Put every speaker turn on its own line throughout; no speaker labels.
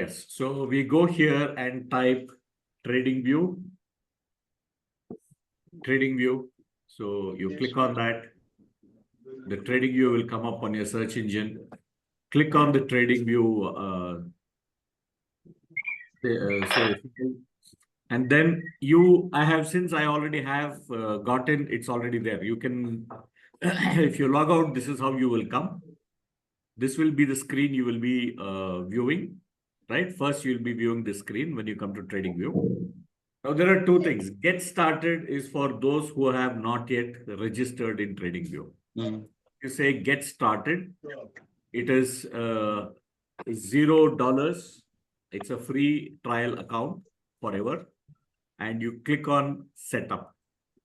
Yes, so we go here and type trading view. So you click on that. The trading view will come up on your search engine. Click on the trading view. And then since I already have gotten, it's already there. You can, if you log out, this is how you will come. This will be the screen you will be viewing, right? First, you'll be viewing the screen when you come to trading view. Now, there are two things. Get started is for those who have not yet registered in TradingView. You say get started. It is $0. It's a free trial account forever. And you click on setup,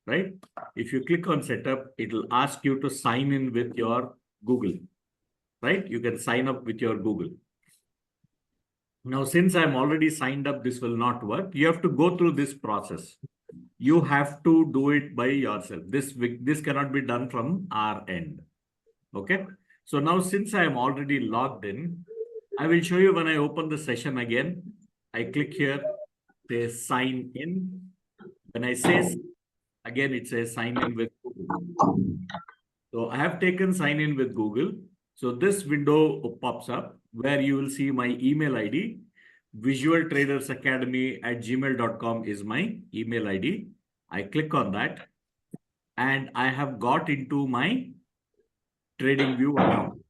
right? If you click on setup, it will ask you to sign in with your Google, right? You can sign up with your Google. Now, since I'm already signed up, this will not work. You have to go through this process. You have to do it by yourself. This cannot be done from our end. Okay. So now, since I am already logged in, I will show you when I open the session again. I click here, say sign in. When I say again, it says sign in with Google. So I have taken sign in with Google. So this window pops up where you will see my email ID. visualtradersacademy@gmail.com is my email ID. I click on that and I have got into my TradingView account.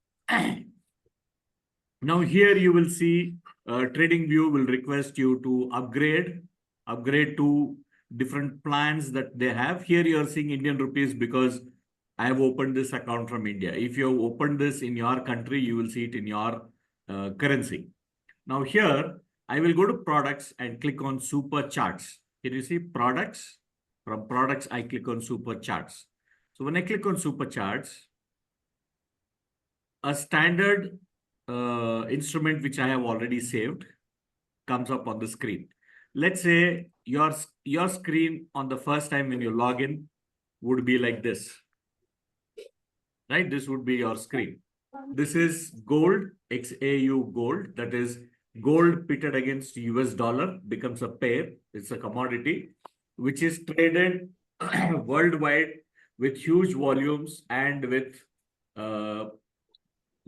Now here you will see TradingView will request you to upgrade to different plans that they have. Here you are seeing Indian rupees because I have opened this account from India. If you have opened this in your country, you will see it in your currency. Now here, I will go to products and click on super charts. Can you see products? From products, I click on super charts. So when I click on super charts, a standard instrument which I have already saved comes up on the screen. Let's say your screen on the first time when you log in would be like this. Right? This would be your screen. This is gold, XAU gold. That is gold pitted against US dollar becomes a pair. It's a commodity which is traded worldwide with huge volumes and with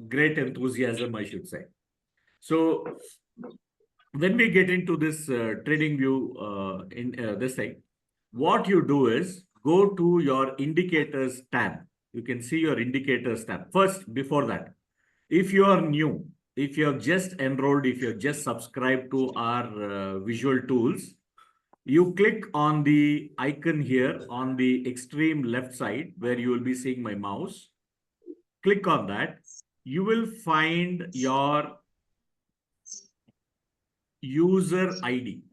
great enthusiasm, I should say. So when we get into this trading view this thing, what you do is go to your indicators tab. You can see your indicators tab. First, before that, if you are new, if you have just enrolled, if you have just subscribed to our visual tools, you click on the icon here on the extreme left side where you will be seeing my mouse. Click on that. You will find your user ID.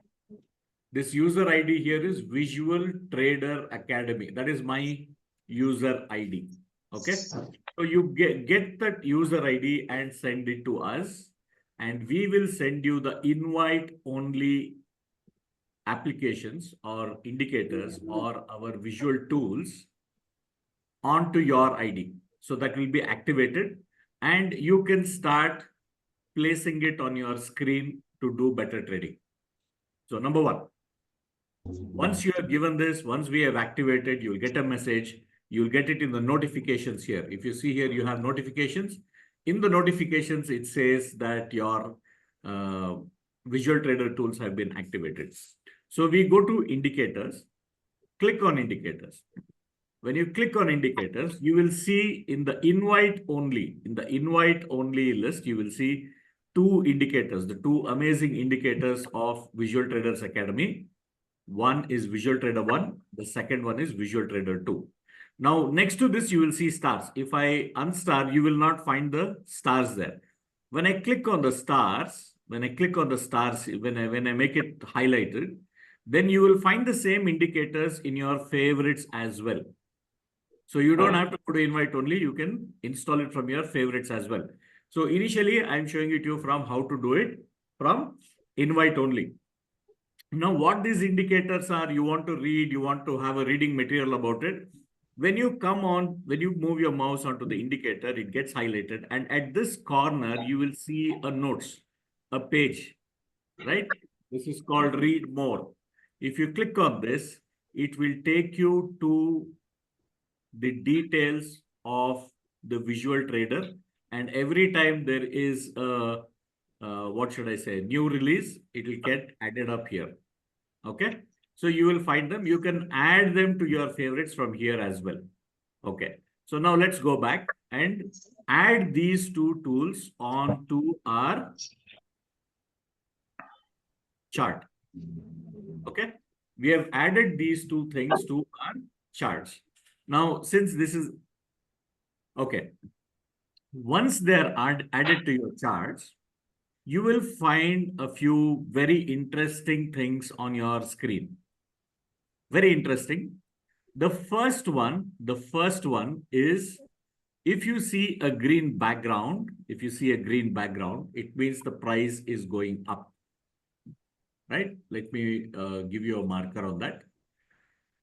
This user ID here is Visual Trader Academy. That is my user ID. Okay. So you get that user ID and send it to us. And we will send you the invite only applications or indicators or our visual tools onto your ID. So that will be activated and you can start placing it on your screen to do better trading. So number one, once you have given this, once we have activated, you'll get a message. You'll get it in the notifications here. If you see here, you have notifications. In the notifications, it says that your visual trader tools have been activated. So we go to indicators, click on indicators. When you click on indicators, you will see in the invite only list, you will see two indicators, the two amazing indicators of Visual Traders Academy. One is Visual Trader 1. The second one is Visual Trader 2. Now, next to this, you will see stars. If I unstar, you will not find the stars there. When I click on the stars, when I make it highlighted, then you will find the same indicators in your favorites as well. So you don't have to put invite only. You can install it from your favorites as well. So initially, I'm showing it to you from how to do it from invite only. Now, what these indicators are, you want to read, you want to have a reading material about it. When you move your mouse onto the indicator, it gets highlighted. And at this corner, you will see a notes, a page. right? This is called read more. If you click on this, it will take you to the details of the visual trader. And every time there is a, what should I say, new release, it will get added up here. Okay. So you will find them. You can add them to your favorites from here as well. Okay. So now let's go back and add these two tools onto our chart. Okay. We have added these two things to our charts. Now, since this is okay, once they are added to your charts, you will find a few very interesting things on your screen. Very interesting. The first one is if you see a green background, it means the price is going up, right? Let me give you a marker on that.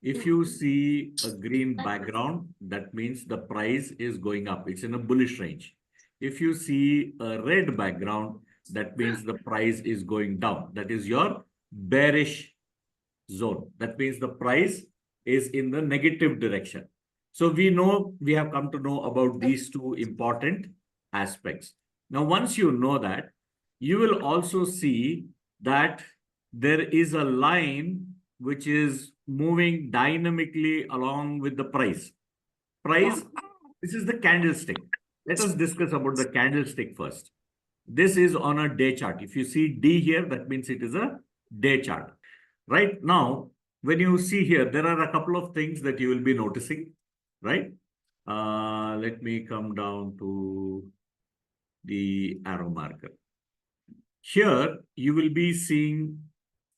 If you see a green background, that means the price is going up. It's in a bullish range. If you see a red background, that means the price is going down. That is your bearish zone. That means the price is in the negative direction. So we have come to know about these two important aspects. Now, once you know that, you will also see that there is a line which is moving dynamically along with the price. This is the candlestick. Let us discuss about the candlestick first. This is on a day chart. If you see D here, that means it is a day chart. Right now, when you see here, there are a couple of things that you will be noticing, right? Let me come down to the arrow marker. Here, you will be seeing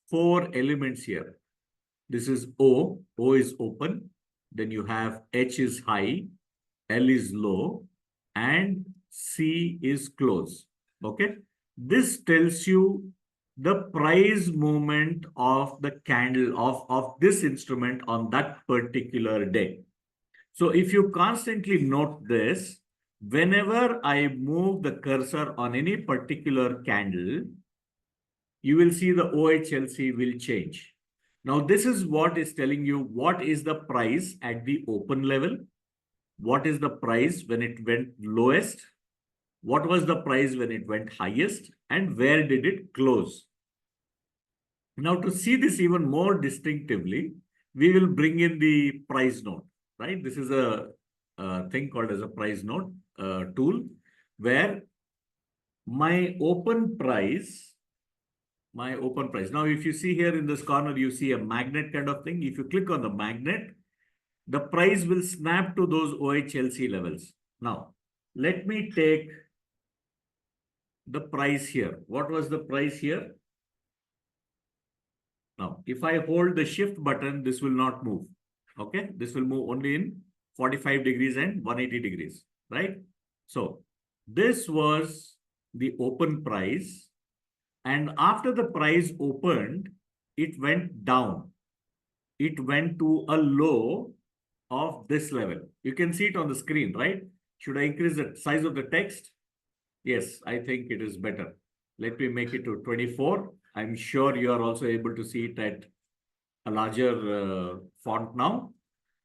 4 elements here. This is O. O is open. Then you have H is high, L is low, and C is close. Okay. This tells you the price movement of the candle of this instrument on that particular day. So if you constantly note this, whenever I move the cursor on any particular candle, you will see the OHLC will change. Now, this is what is telling you what is the price at the open level, what is the price when it went lowest, what was the price when it went highest, and where did it close. Now, to see this even more distinctively, we will bring in the price note, right? This is a thing called as a price note tool, where my open price. Now, if you see here in this corner, you see a magnet kind of thing. If you click on the magnet, the price will snap to those OHLC levels. Now, let me take the price here. What was the price here? Now, if I hold the shift button, this will not move. Okay, this will move only in 45 degrees and 180 degrees, right? So, this was the open price. And after the price opened, it went down. It went to a low of this level. You can see it on the screen, right? Should I increase the size of the text? Yes, I think it is better. Let me make it to 24. I'm sure you are also able to see it at a larger font now.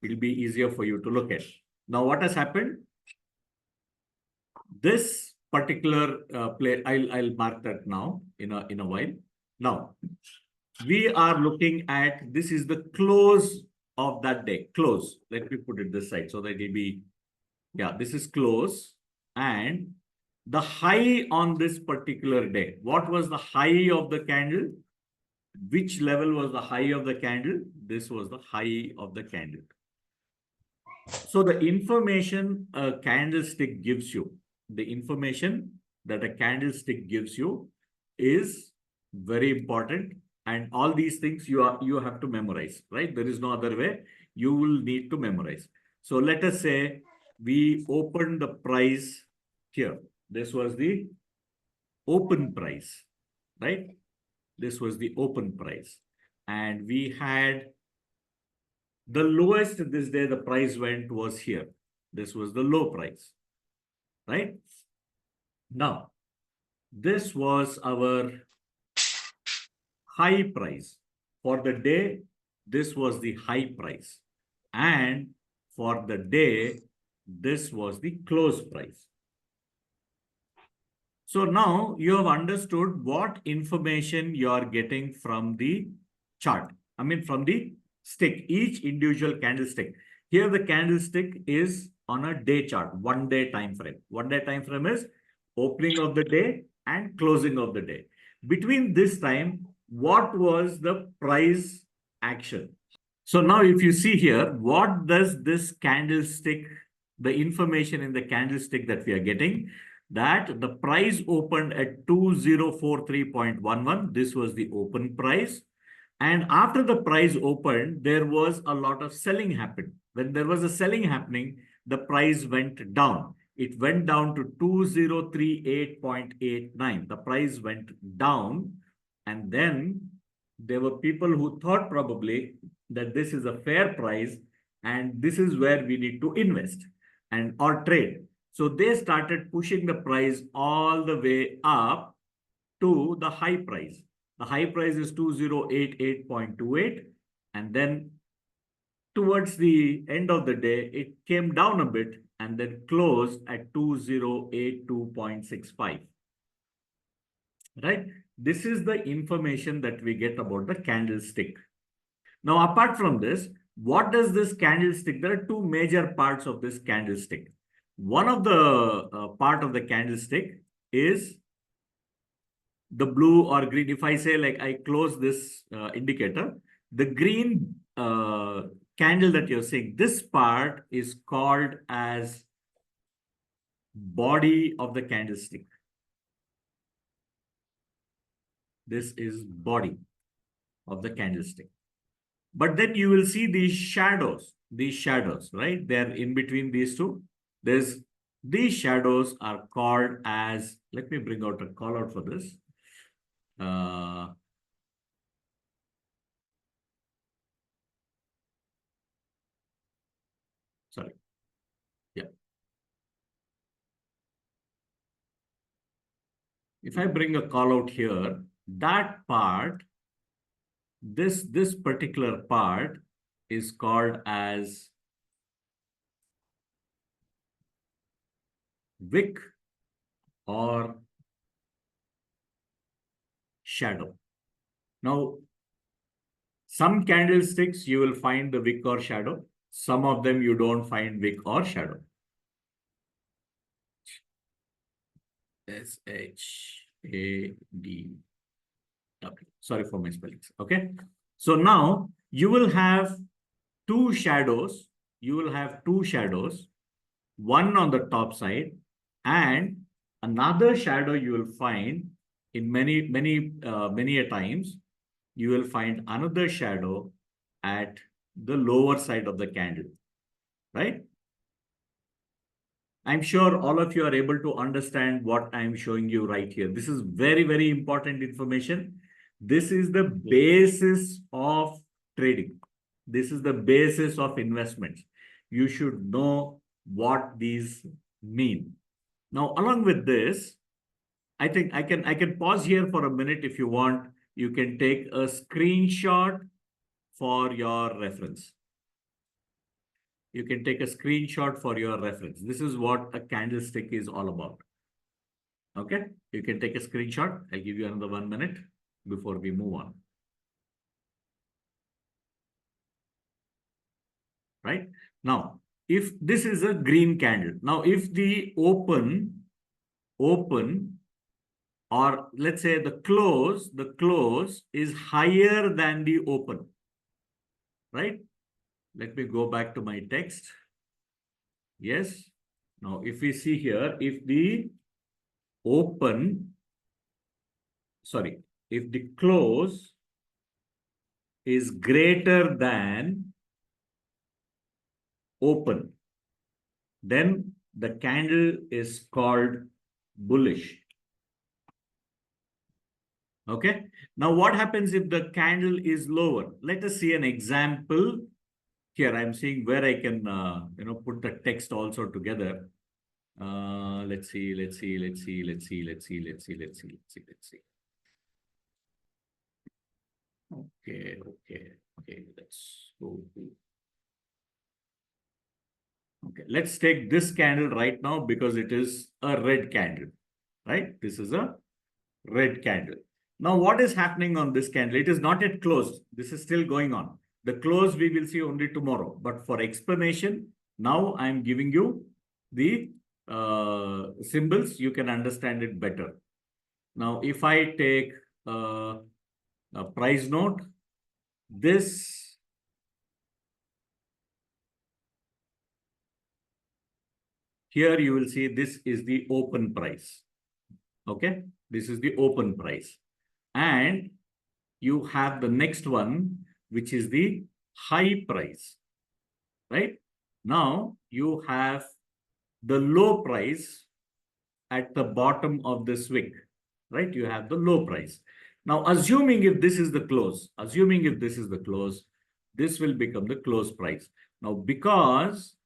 It'll be easier for you to look at. Now, what has happened? This particular play, I'll mark that now in a while. Now, we are looking at, this is the close of that day. Close. Let me put it this side so that it'll be, yeah, this is close. And the high on this particular day. What was the high of the candle? Which level was the high of the candle? This was the high of the candle. So the information a candlestick gives you, the information that a candlestick gives you is very important. And all these things you have to memorize, right? There is no other way. You will need to memorize. So let us say we open the price here. This was the open price, right? This was the open price. And we had the lowest this day, the price went was here. This was the low price, right? Now, this was our high price. For the day, this was the high price. And for the day, this was the close price. So now you have understood what information you are getting from the chart. I mean, from the stick, each individual candlestick. Here the candlestick is on a day chart, 1 day time frame. 1 day time frame is opening of the day and closing of the day. Between this time, what was the price action? So now if you see here, what does this candlestick, the information in the candlestick that we are getting, that the price opened at 2043.11. This was the open price. And after the price opened, there was a lot of selling happened. When there was a selling happening, the price went down. It went down to 2038.89. The price went down. And then there were people who thought probably that this is a fair price and this is where we need to invest and or trade. So they started pushing the price all the way up to the high price. The high price is 2088.28. And then towards the end of the day, it came down a bit and then closed at 2082.65. Right? This is the information that we get about the candlestick. Now, apart from this, what does this candlestick? There are two major parts of this candlestick. One of the part of the candlestick is the blue or green. If I say like I close this indicator, the green candle that you're seeing, this part is called as body of the candlestick. This is body of the candlestick. But then you will see these shadows, right? They're in between these two. These shadows are called as, let me bring out a call out for this. Sorry. Yeah. If I bring a call out here, that part, this particular part is called as wick or shadow. Now, some candlesticks you will find the wick or shadow. Some of them you don't find wick or shadow. S-H-A-D-W. Sorry for my spellings. Okay. So now you will have two shadows. You will have two shadows, one on the top side and another shadow you will find in many a times. You will find another shadow at the lower side of the candle, right? I'm sure all of you are able to understand what I'm showing you right here. This is very, very important information. This is the basis of trading. This is the basis of investments. You should know what these mean. Now, along with this, I think I can pause here for a minute if you want. You can take a screenshot for your reference. You can take a screenshot for your reference. This is what a candlestick is all about. Okay, you can take a screenshot. I'll give you another 1 minute before we move on. Right now, if this is a green candle, now if the open, or let's say the close is higher than the open, right? Let me go back to my text. Yes. Now, if we see here, if the close is greater than open, then the candle is called bullish. Okay. Now, what happens if the candle is lower? Let us see an example. Here, I'm seeing where I can, put the text also together. Let's see. Okay. Let's go to. Okay, let's take this candle right now because it is a red candle, right? This is a red candle. Now, what is happening on this candle? It is not yet closed. This is still going on. The close we will see only tomorrow. But for explanation, now I am giving you the symbols. You can understand it better. Now, if I take a price note, this here you will see this is the open price. Okay, this is the open price. And you have the next one, which is the high price, right? Now you have the low price at the bottom of this wick, right? You have the low price. Now, assuming if this is the close, this will become the close price. Now, because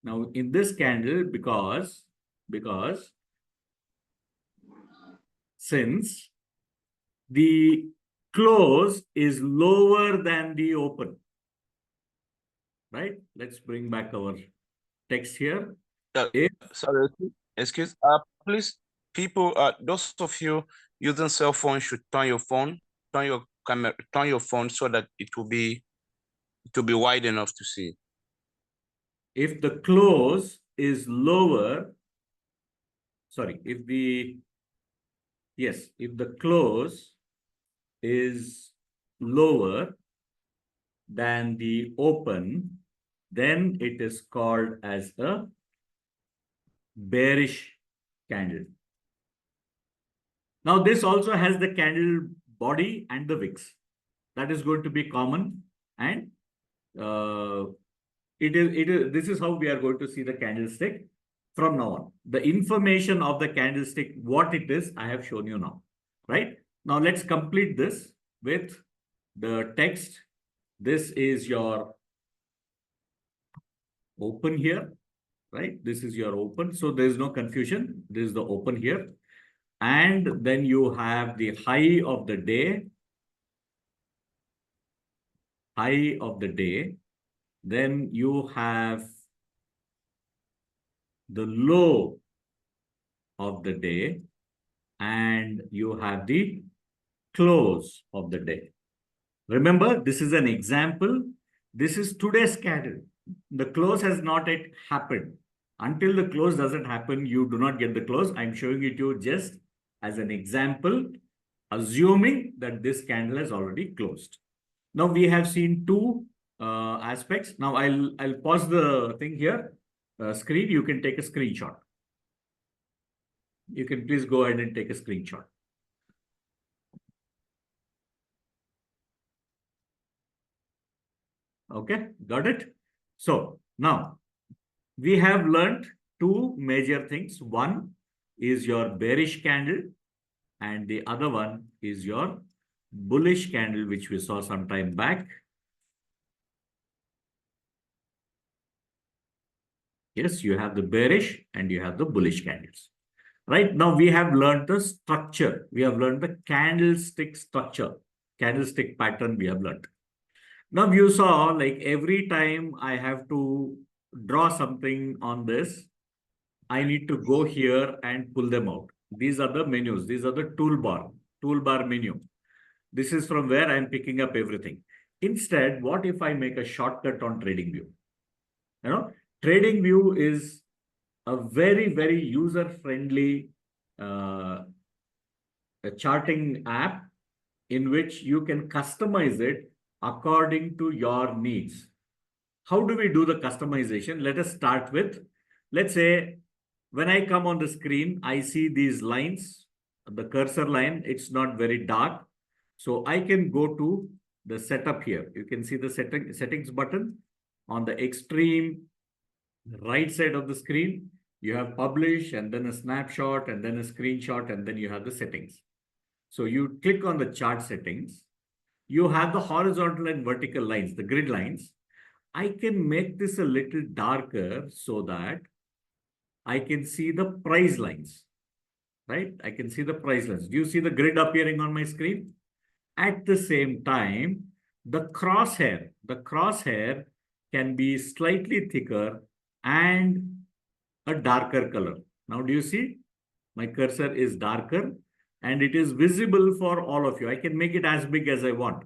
now in this candle, because since the close is lower than the open, right? Let's bring back our text here.
Sorry, excuse. Please, people, those of you using cell phone should turn your phone, turn your camera, turn your phone so that it will be wide enough to see.
If the close is lower, sorry, if the close is lower than the open, then it is called as a bearish candle. Now, this also has the candle body and the wicks. That is going to be common, and this is how we are going to see the candlestick from now on. The information of the candlestick, what it is, I have shown you now, right? Now, let's complete this with the text. This is your open here, right? This is your open. So there's no confusion. This is the open here. And then you have the high of the day. Then you have the low of the day, and you have the close of the day. Remember, this is an example. This is today's candle. The close has not yet happened. Until the close doesn't happen, you do not get the close. I'm showing it to you just as an example, assuming that this candle has already closed. Now we have seen two aspects. Now I'll pause the thing here. Screen, you can take a screenshot. You can please go ahead and take a screenshot. Okay, got it? So now we have learned two major things. One is your bearish candle, and the other one is your bullish candle, which we saw some time back. Yes, you have the bearish and you have the bullish candles. Right now, we have learned the structure. We have learned the candlestick structure, candlestick pattern we have learned. Now, you saw like every time I have to draw something on this, I need to go here and pull them out. These are the menus. These are the toolbar menu. This is from where I'm picking up everything. Instead, what if I make a shortcut on TradingView? You know, TradingView is a very, very user-friendly charting app in which you can customize it according to your needs. How do we do the customization? Let us start with, let's say, when I come on the screen, I see these lines, the cursor line, it's not very dark. So I can go to the setup here. You can see the settings button on the extreme right side of the screen. You have publish and then a snapshot and then a screenshot, and then you have the settings. So you click on the chart settings. You have the horizontal and vertical lines, the grid lines. I can make this a little darker so that I can see the price lines, right? I can see the price lines. Do you see the grid appearing on my screen? At the same time, the crosshair can be slightly thicker and a darker color. Now, do you see? My cursor is darker and it is visible for all of you. I can make it as big as I want.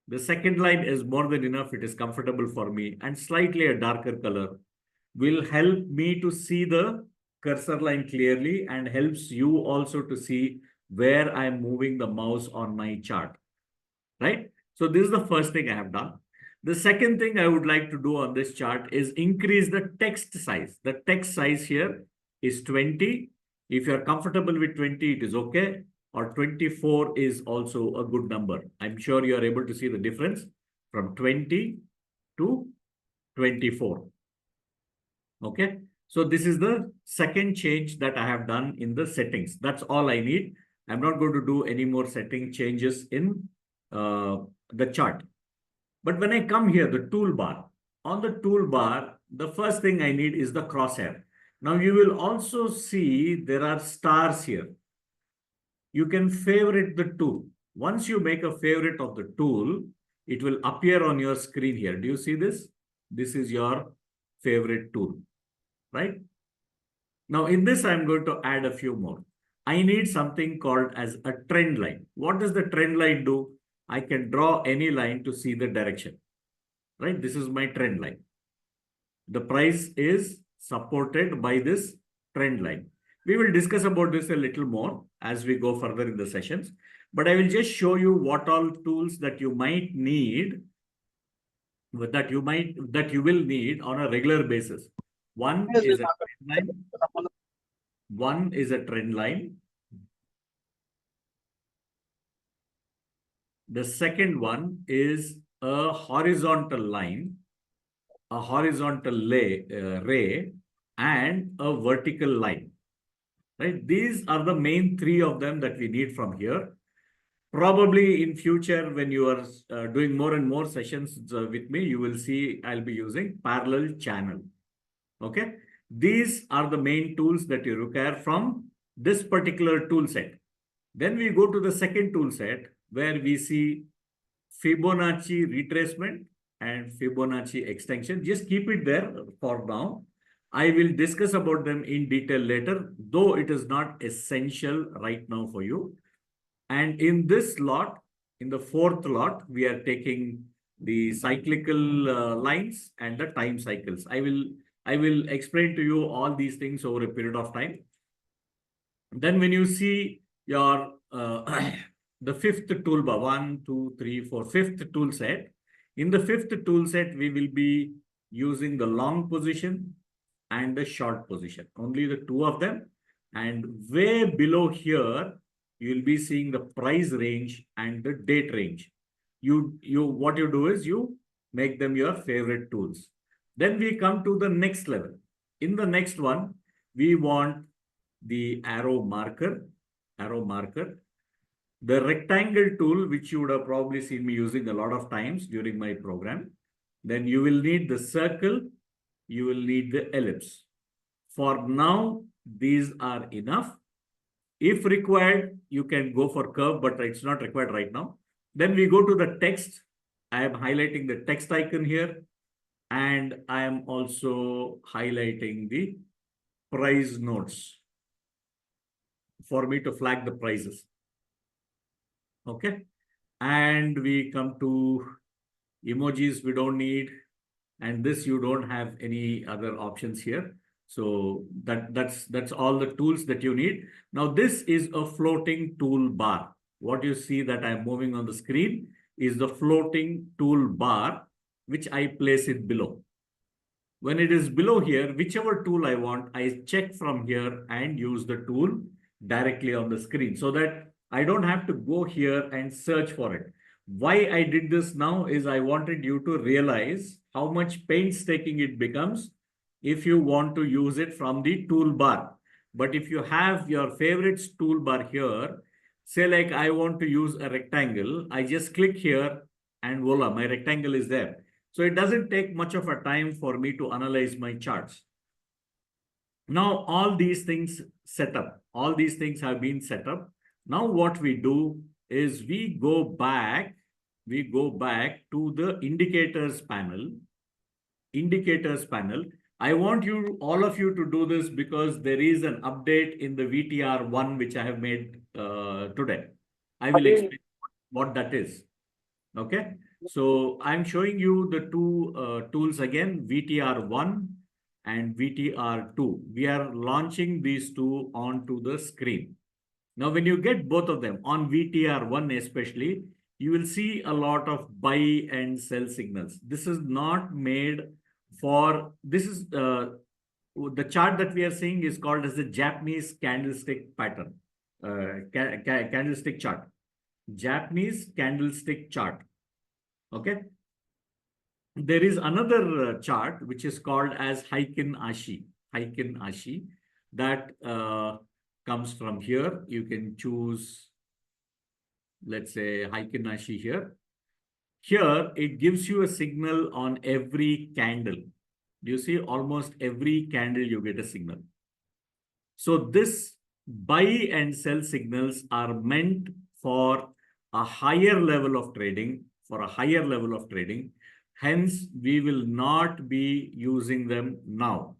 The second line is more than enough. It is comfortable for me, and slightly a darker color will help me to see the cursor line clearly and helps you also to see where I'm moving the mouse on my chart, right? So this is the first thing I have done. The second thing I would like to do on this chart is increase the text size. The text size here is 20. If you're comfortable with 20, it is okay. Or 24 is also a good number. I'm sure you are able to see the difference from 20 to 24. Okay. So this is the second change that I have done in the settings. That's all I need. I'm not going to do any more setting changes in the chart. But when I come here, the toolbar, on the toolbar, the first thing I need is the crosshair. Now you will also see there are stars here. You can favorite the tool. Once you make a favorite of the tool, it will appear on your screen here. Do you see this? This is your favorite tool, right? Now in this, I'm going to add a few more. I need something called as a trend line. What does the trend line do? I can draw any line to see the direction, right? This is my trend line. The price is supported by this trend line. We will discuss about this a little more as we go further in the sessions, but I will just show you what all tools that you might need, that you will need on a regular basis. One is a trend line. One is a trend line. The second one is a horizontal line, a horizontal ray, and a vertical line, right? These are the main three of them that we need from here. Probably in future, when you are doing more and more sessions with me, you will see I'll be using parallel channel. Okay. These are the main tools that you require from this particular tool set. Then we go to the second tool set where we see Fibonacci retracement and Fibonacci extension. Just keep it there for now. I will discuss about them in detail later, though it is not essential right now for you. And in this lot, in the fourth lot, we are taking the cyclical lines and the time cycles. I will explain to you all these things over a period of time. Then when you see your the fifth toolbar, 1, 2, 3, 4, fifth tool set. In the fifth tool set, we will be using the long position and the short position. Only the two of them. And way below here, you will be seeing the price range and the date range. What you do is you make them your favorite tools. Then we come to the next level. In the next one, we want the arrow marker. The rectangle tool, which you would have probably seen me using a lot of times during my program. Then you will need the circle. You will need the ellipse. For now, these are enough. If required, you can go for curve, but it's not required right now. Then we go to the text. I am highlighting the text icon here. And I am also highlighting the price notes for me to flag the prices. Okay. And we come to emojis we don't need. And this you don't have any other options here. So that's all the tools that you need. Now this is a floating toolbar. What you see that I'm moving on the screen is the floating toolbar, which I place it below. When it is below here, whichever tool I want, I check from here and use the tool directly on the screen so that I don't have to go here and search for it. Why I did this now is I wanted you to realize how much painstaking it becomes if you want to use it from the toolbar. But if you have your favorites toolbar here, say like I want to use a rectangle, I just click here and voila, my rectangle is there. So it doesn't take much of a time for me to analyze my charts. Now all these things set up, all these things have been set up. Now what we do is we go back to the indicators panel. I want all of you to do this because there is an update in the VTR 1 which I have made today. I will explain what that is. Okay. So I'm showing you the two tools again, VTR 1 and VTR 2. We are launching these two onto the screen. Now, when you get both of them on VTR 1 especially, you will see a lot of buy and sell signals. This is not made for, this is the chart that we are seeing is called as the Japanese candlestick pattern, candlestick chart. Japanese candlestick chart. Okay. There is another chart which is called as Heikin Ashi that comes from here. You can choose, let's say, Heikin Ashi here. Here, it gives you a signal on every candle. You see, almost every candle you get a signal. So this buy and sell signals are meant for a higher level of trading, Hence, we will not be using them now.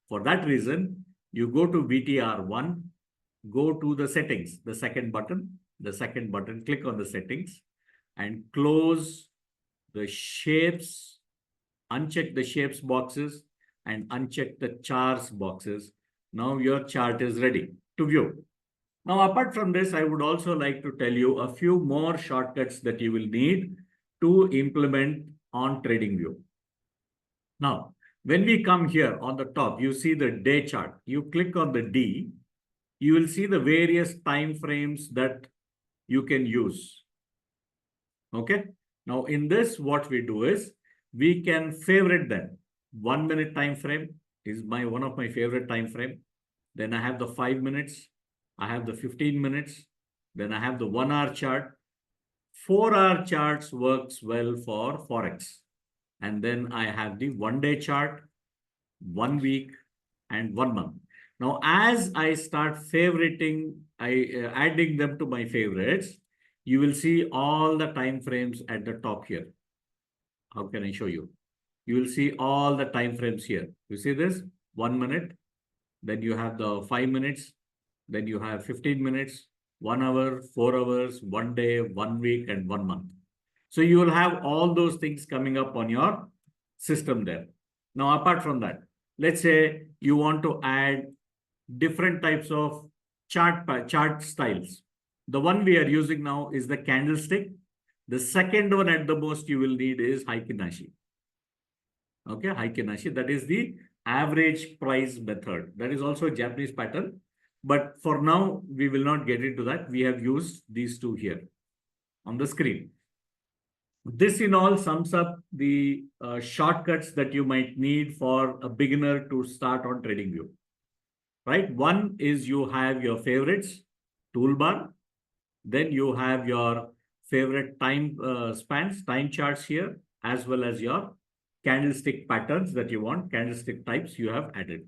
For that reason, you go to VTR1, go to the settings, the second button, click on the settings and close the shapes, uncheck the shapes boxes and uncheck the charts boxes. Now your chart is ready to view. Now, apart from this, I would also like to tell you a few more shortcuts that you will need to implement on TradingView. Now, when we come here on the top, you see the day chart. You click on the D, you will see the various time frames that you can use. Okay. Now, in this, what we do is we can favorite them. 1 minute time frame is one of my favorite time frame. Then I have the 5 minutes. I have the 15 minutes. Then I have the 1 hour chart. 4 hour charts works well for Forex. And then I have the 1 day chart, 1 week, and 1 month. Now, as I start favoriting, adding them to my favorites, you will see all the time frames at the top here. How can I show you? You will see all the time frames here. You see this? 1 minute. Then you have the 5 minutes. Then you have 15 minutes, 1 hour, 4 hours, 1 day, 1 week, and 1 month. So you will have all those things coming up on your system there. Now, apart from that, let's say you want to add different types of chart styles. The one we are using now is the candlestick. The second one at the most you will need is Heikin Ashi. Okay, Heikin Ashi, that is the average price method. That is also a Japanese pattern. But for now, we will not get into that. We have used these two here on the screen. This in all sums up the shortcuts that you might need for a beginner to start on TradingView. Right? One is you have your favorites toolbar. Then you have your favorite time spans, time charts here, as well as your candlestick patterns that you want, candlestick types you have added.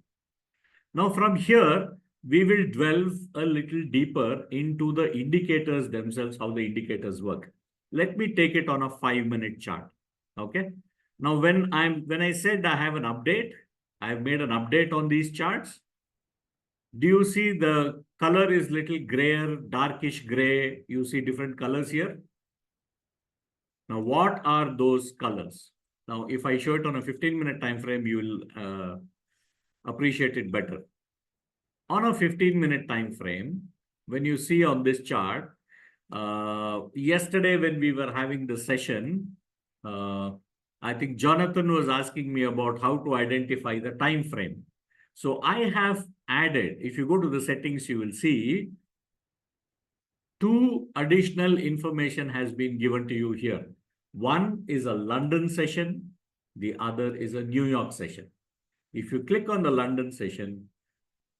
Now from here, we will delve a little deeper into the indicators themselves, how the indicators work. Let me take it on a 5-minute chart. Okay. Now, when I said I have an update, I have made an update on these charts. Do you see the color is little grayer, darkish gray? You see different colors here. Now, what are those colors? Now, if I show it on a 15-minute time frame, you will appreciate it better. On a 15-minute time frame, when you see on this chart, yesterday when we were having the session, I think Jonathan was asking me about how to identify the time frame. So I have added, if you go to the settings, you will see 2 additional information has been given to you here. One is a London session. The other is a New York session. If you click on the London session,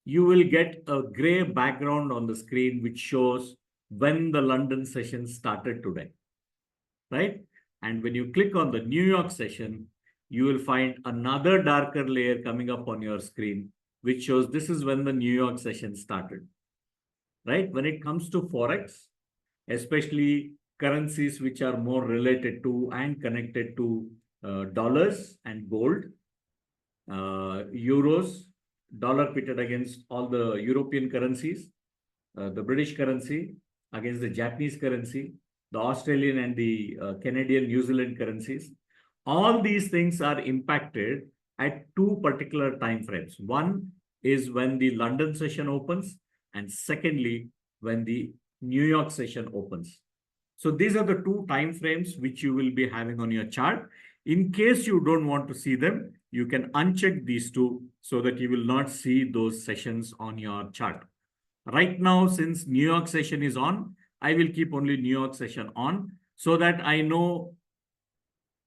you will get a gray background on the screen, which shows when the London session started today, right? And when you click on the New York session, you will find another darker layer coming up on your screen, which shows this is when the New York session started, right? When it comes to Forex, especially currencies which are more related to and connected to dollars and gold, euros, dollar pitted against all the European currencies, the British currency against the Japanese currency, the Australian and the Canadian, New Zealand currencies. All these things are impacted at two particular time frames. One is when the London session opens, and secondly, when the New York session opens. So these are the two time frames which you will be having on your chart. In case you don't want to see them, you can uncheck these two so that you will not see those sessions on your chart. Right now, since New York session is on, I will keep only New York session on so that I know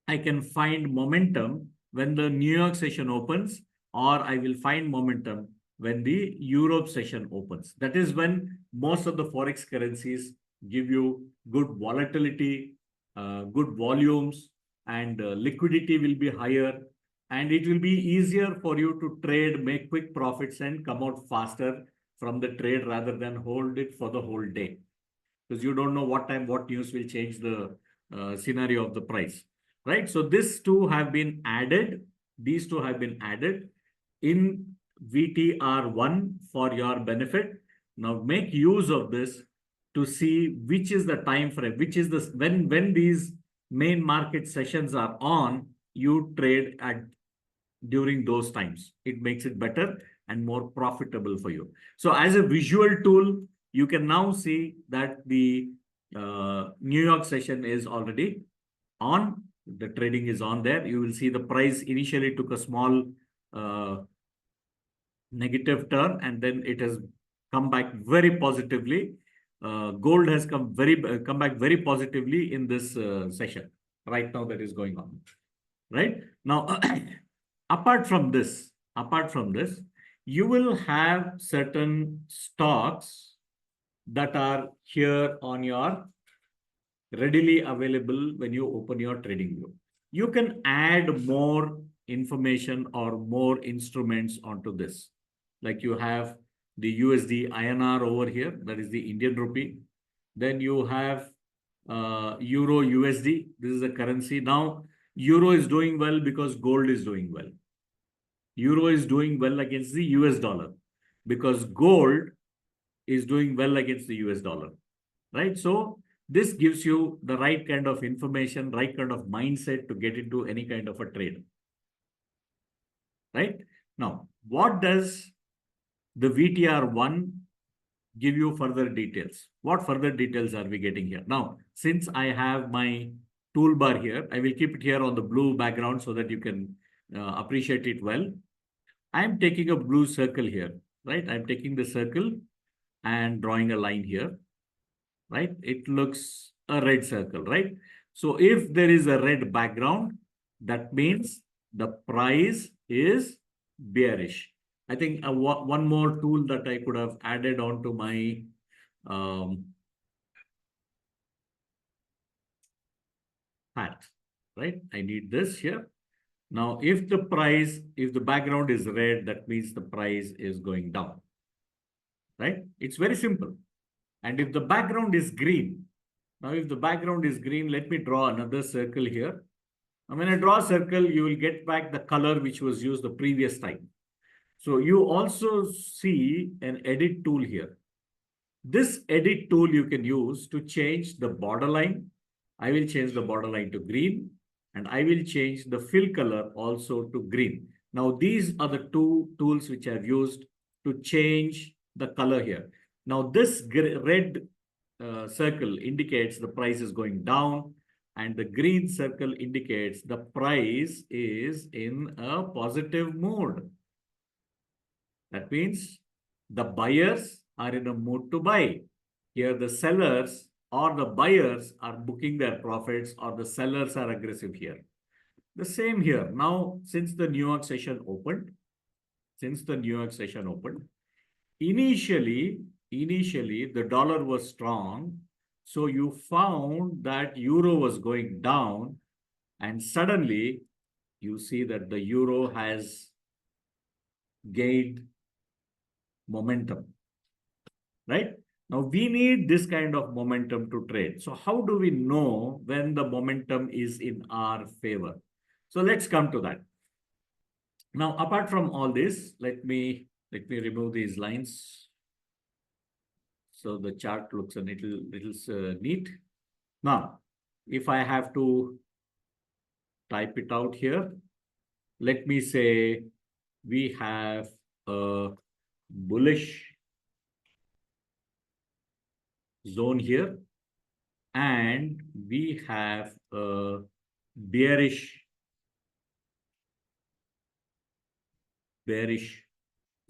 I can find momentum when the New York session opens, or I will find momentum when the Europe session opens. That is when most of the Forex currencies give you good volatility, good volumes, and liquidity will be higher. And it will be easier for you to trade, make quick profits, and come out faster from the trade rather than hold it for the whole day. Because you don't know what time, what news will change the scenario of the price, right? So these two have been added. These two have been added in VTR1 for your benefit. Now make use of this to see which is the time frame, which is the when these main market sessions are on, you trade at during those times. It makes it better and more profitable for you. So as a visual tool, you can now see that the New York session is already on. The trading is on there. You will see the price initially took a small negative turn, and then it has come back very positively. Gold has come back very positively in this session right now that is going on. Right now, apart from this, you will have certain stocks that are here on your readily available when you open your trading view. You can add more information or more instruments onto this. Like you have the USD INR over here, that is the Indian rupee. Then you have Euro USD. This is a currency. Now, Euro is doing well because gold is doing well. Euro is doing well against the US dollar because gold is doing well against the US dollar, right? So this gives you the right kind of information, right kind of mindset to get into any kind of a trade, right? Now, what does the VTR1 give you further details? What further details are we getting here? Now, since I have my toolbar here, I will keep it here on the blue background so that you can appreciate it well. I'm taking a blue circle here, right? I'm taking the circle and drawing a line here, right? It looks a red circle, right? So if there is a red background, that means the price is bearish. I think one more tool that I could have added onto my path, right? I need this here. Now, if the background is red, that means the price is going down, right? It's very simple. And if the background is green, now if the background is green, let me draw another circle here. And when I draw a circle, you will get back the color which was used the previous time. So you also see an edit tool here. This edit tool you can use to change the borderline. I will change the borderline to green, and I will change the fill color also to green. Now, these are the two tools which I've used to change the color here. Now, this red circle indicates the price is going down, and the green circle indicates the price is in a positive mode. That means the buyers are in a mood to buy. Here, the sellers or the buyers are booking their profits, or the sellers are aggressive here. The same here. Now, since the New York session opened, initially the dollar was strong. So you found that euro was going down, and suddenly you see that the euro has gained momentum, right? Now we need this kind of momentum to trade. So how do we know when the momentum is in our favor? So let's come to that. Now, apart from all this, let me remove these lines. So the chart looks a little neat. Now, if I have to type it out here, let me say we have a bullish zone here, and we have a bearish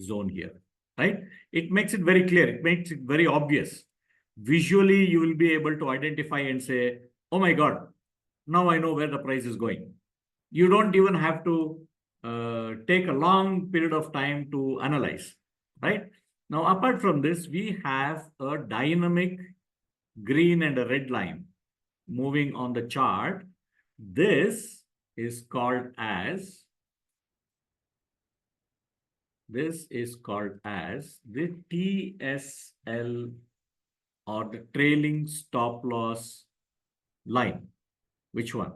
zone here, right? It makes it very clear. It makes it very obvious. Visually, you will be able to identify and say, oh my God, now I know where the price is going. You don't even have to take a long period of time to analyze, right? Now, apart from this, we have a dynamic green and a red line moving on the chart. This is called as the TSL, or the trailing stop loss line. Which one?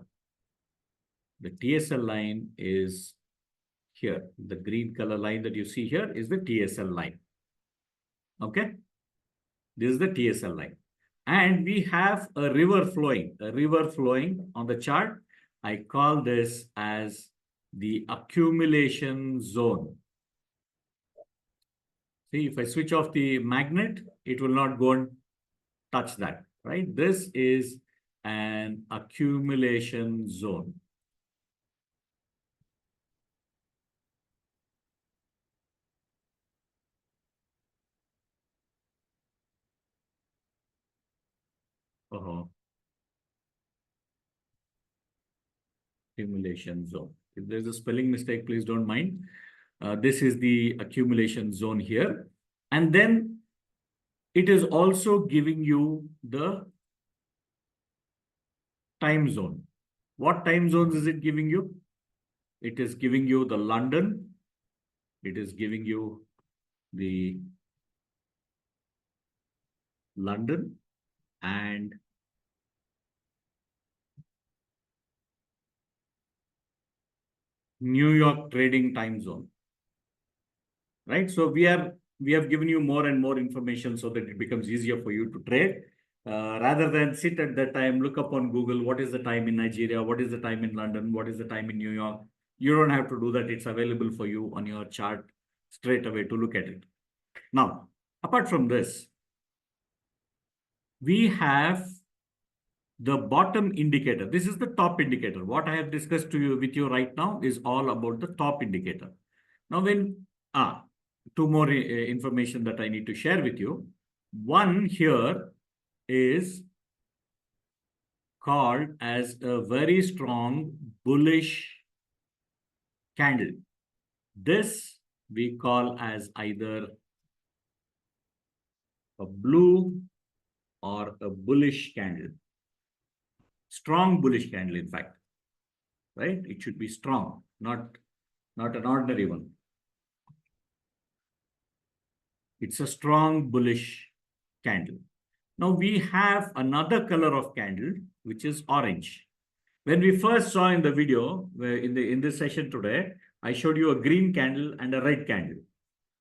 The TSL line is here. The green color line that you see here is the TSL line. Okay. This is the TSL line. And we have a river flowing on the chart. I call this as the accumulation zone. See, if I switch off the magnet, it will not go and touch that, right? This is an accumulation zone. Accumulation zone. If there's a spelling mistake, please don't mind. This is the accumulation zone here. And then it is also giving you the time zone. What time zones is it giving you? It is giving you the London. It is giving you the London and New York trading time zone, right? So we have given you more and more information so that it becomes easier for you to trade. Rather than sit at that time, look up on Google, what is the time in Nigeria? What is the time in London? What is the time in New York? You don't have to do that. It's available for you on your chart straight away to look at it. Now, apart from this, we have the bottom indicator. This is the top indicator. What I have discussed with you right now is all about the top indicator. Now, two more information that I need to share with you. One here is called as a very strong bullish candle. This we call as either a blue or a bullish candle. Strong bullish candle, in fact, right? It should be strong, not an ordinary one. It's a strong bullish candle. Now we have another color of candle, which is orange. When we first saw in the video, in this session today, I showed you a green candle and a red candle.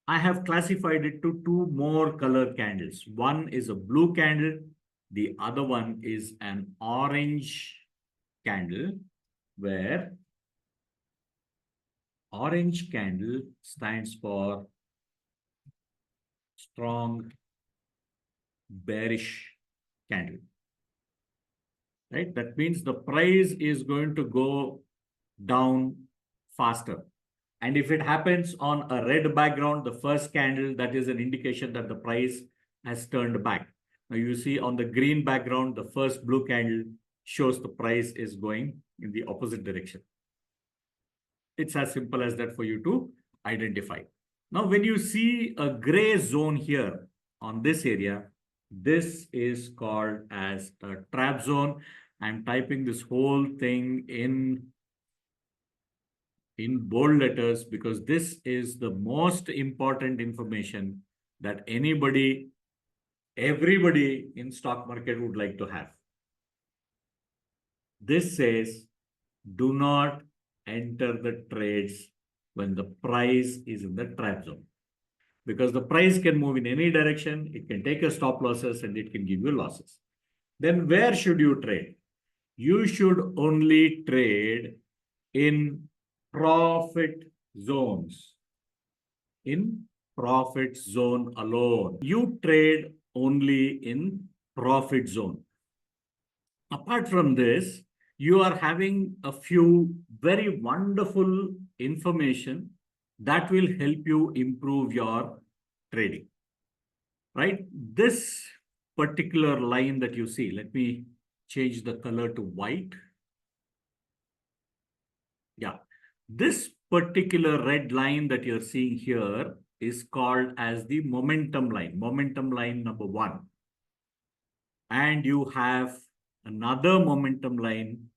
I have classified it to two more color candles. One is a blue candle. The other one is an orange candle, where orange candle stands for strong bearish candle, right? That means the price is going to go down faster. And if it happens on a red background, the first candle, that is an indication that the price has turned back. Now you see on the green background, the first blue candle shows the price is going in the opposite direction. It's as simple as that for you to identify. Now, when you see a gray zone here on this area, this is called as a trap zone. I'm typing this whole thing in bold letters because this is the most important information that anybody everybody in stock market would like to have. This says, do not enter the trades when the price is in the trap zone. Because the price can move in any direction, it can take a stop losses and it can give you losses. Then where should you trade? You should only trade in profit zones. In profit zone alone. You trade only in profit zone. Apart from this, you are having a few very wonderful information that will help you improve your trading. Right? This particular line that you see, let me change the color to white. Yeah. This particular red line that you're seeing here is called as the momentum line number 1. And you have another momentum line,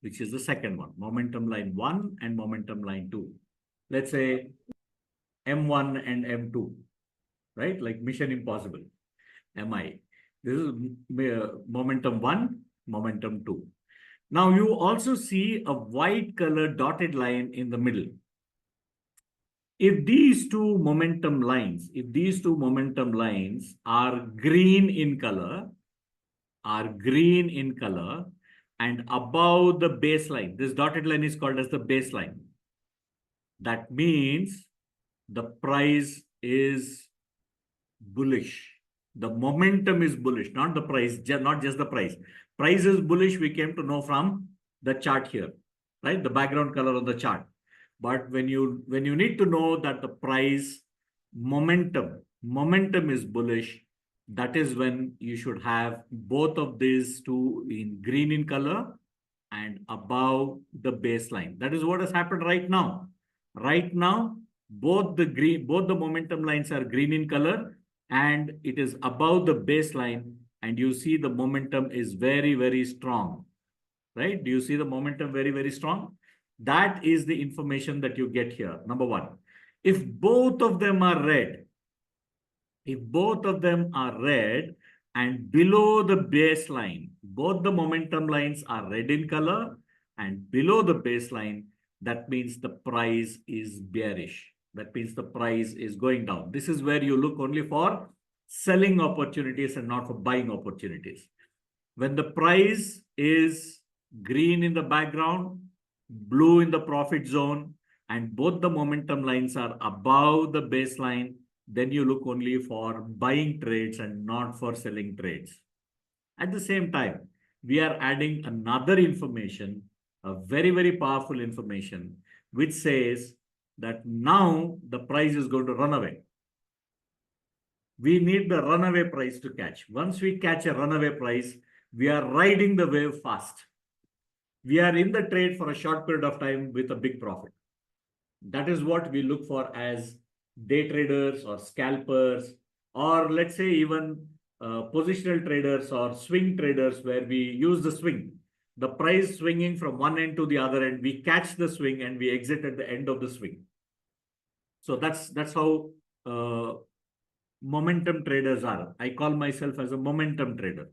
which is the second one, momentum line 1 and momentum line 2. Let's say M1 and M2, right? Like Mission Impossible, MI. This is momentum 1, momentum 2. Now you also see a white color dotted line in the middle. If these two momentum lines are green in color, and above the baseline, this dotted line is called as the baseline. That means the price is bullish. The momentum is bullish, not the price, not just the price. Price is bullish, we came to know from the chart here, right? The background color on the chart. But when you need to know that the price momentum is bullish, that is when you should have both of these two in green in color and above the baseline. That is what has happened right now. Right now, both the momentum lines are green in color and it is above the baseline, and you see the momentum is very, very strong, right? Do you see the momentum very, very strong? That is the information that you get here. Number 1, if both of them are red, and below the baseline, both the momentum lines are red in color and below the baseline, that means the price is bearish. That means the price is going down. This is where you look only for selling opportunities and not for buying opportunities. When the price is green in the background, blue in the profit zone, and both the momentum lines are above the baseline, then you look only for buying trades and not for selling trades. At the same time, we are adding another information, a very, very powerful information, which says that now the price is going to run away. We need the runaway price to catch. Once we catch a runaway price, we are riding the wave fast. We are in the trade for a short period of time with a big profit. That is what we look for as day traders or scalpers, or let's say even positional traders or swing traders, where we use the swing, the price swinging from one end to the other end, we catch the swing and we exit at the end of the swing. So that's how momentum traders are. I call myself as a momentum trader.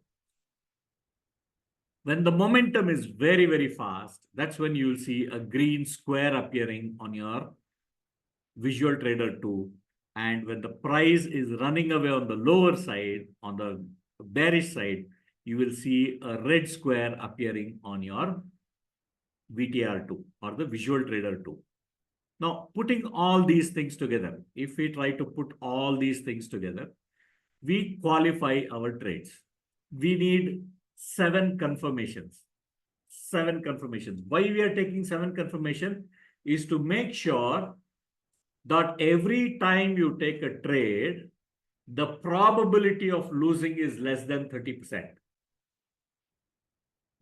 When the momentum is very, very fast, that's when you'll see a green square appearing on your visual trader 2. And when the price is running away on the lower side, on the bearish side, you will see a red square appearing on your VTR 2 or the visual trader 2. Now, putting all these things together, if we try to put all these things together, we qualify our trades. We need 7 confirmations. 7 confirmations. Why we are taking 7 confirmation is to make sure that every time you take a trade, the probability of losing is less than 30%.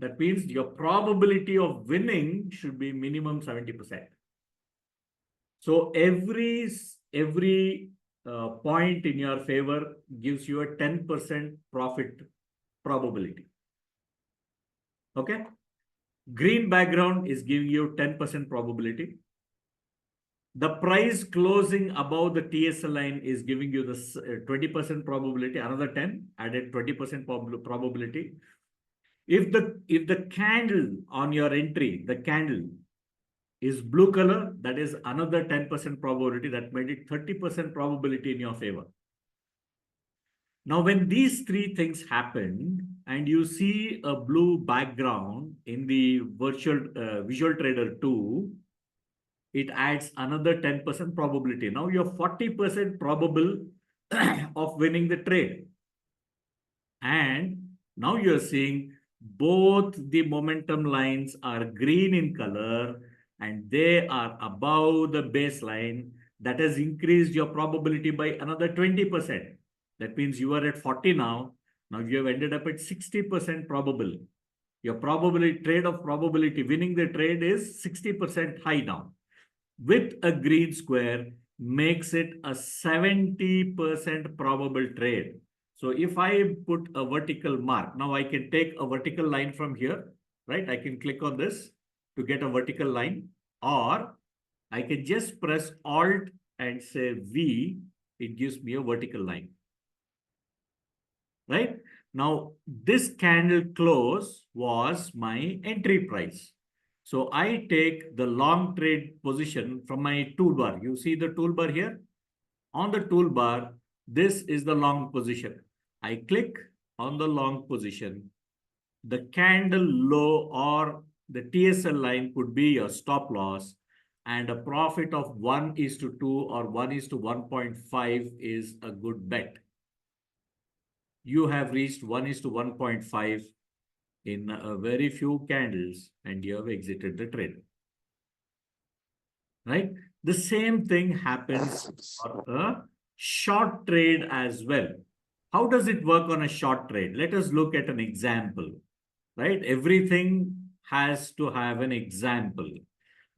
That means your probability of winning should be minimum 70%. So every point in your favor gives you a 10% profit probability. Okay. Green background is giving you 10% probability. The price closing above the TSL line is giving you the 20% probability, another 10, added 20% probability. If the candle on your entry, the candle is blue color, that is another 10% probability. That made it 30% probability in your favor. Now, when these three things happen and you see a blue background in the visual trader 2, it adds another 10% probability. Now you're 40% probable of winning the trade. And now you're seeing both the momentum lines are green in color and they are above the baseline. That has increased your probability by another 20%. That means you are at 40 now. Now you have ended up at 60% probable. Your trade of probability winning the trade is 60% high now. With a green square makes it a 70% probable trade. So if I put a vertical mark, now I can take a vertical line from here, right? I can click on this to get a vertical line, or I can just press Alt and say V. It gives me a vertical line, right? Now this candle close was my entry price. So I take the long trade position from my toolbar. You see the toolbar here? On the toolbar, this is the long position. I click on the long position. The candle low or the TSL line could be your stop loss, and a profit of 1:2 or 1:1.5 is a good bet. You have reached 1:1.5 in a very few candles and you have exited the trade, right? The same thing happens for a short trade as well. How does it work on a short trade? Let us look at an example, right? Everything has to have an example.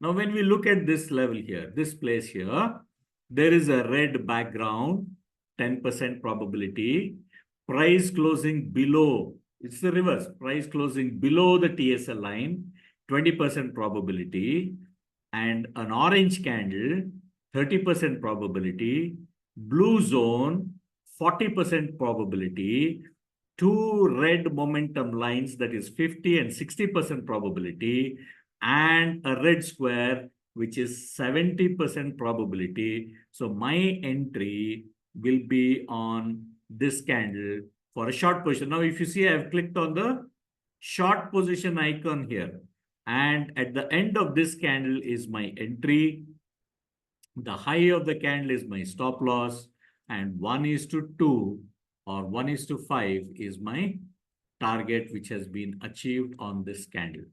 Now, when we look at this level here, this place here, there is a red background, 10% probability, price closing below. It's the reverse. Price closing below the TSL line, 20% probability, and an orange candle, 30% probability, blue zone, 40% probability, two red momentum lines, that is 50 and 60% probability, and a red square, which is 70% probability. So my entry will be on this candle for a short position. Now, if you see, I've clicked on the short position icon here. And at the end of this candle is my entry. The high of the candle is my stop loss. And 1:2 or 1:5 is my target, which has been achieved on this candle.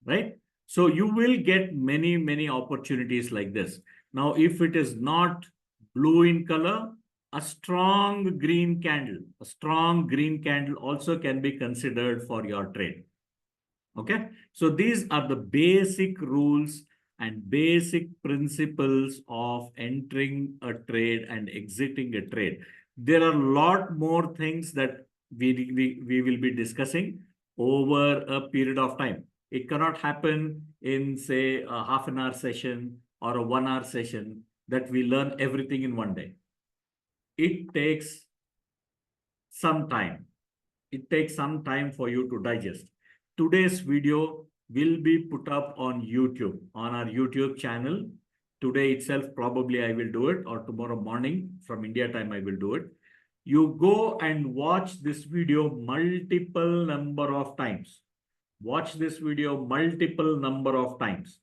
Right? So you will get many, many opportunities like this. Now, if it is not blue in color, a strong green candle also can be considered for your trade. Okay, so these are the basic rules and basic principles of entering a trade and exiting a trade. There are a lot more things that we will be discussing over a period of time. It cannot happen in, say, a half an hour session or a 1 hour session that we learn everything in one day. It takes some time. It takes some time for you to digest. Today's video will be put up on YouTube, on our YouTube channel. Today itself, probably I will do it, or tomorrow morning from India time, I will do it. You go and watch this video multiple number of times. Watch this video multiple number of times.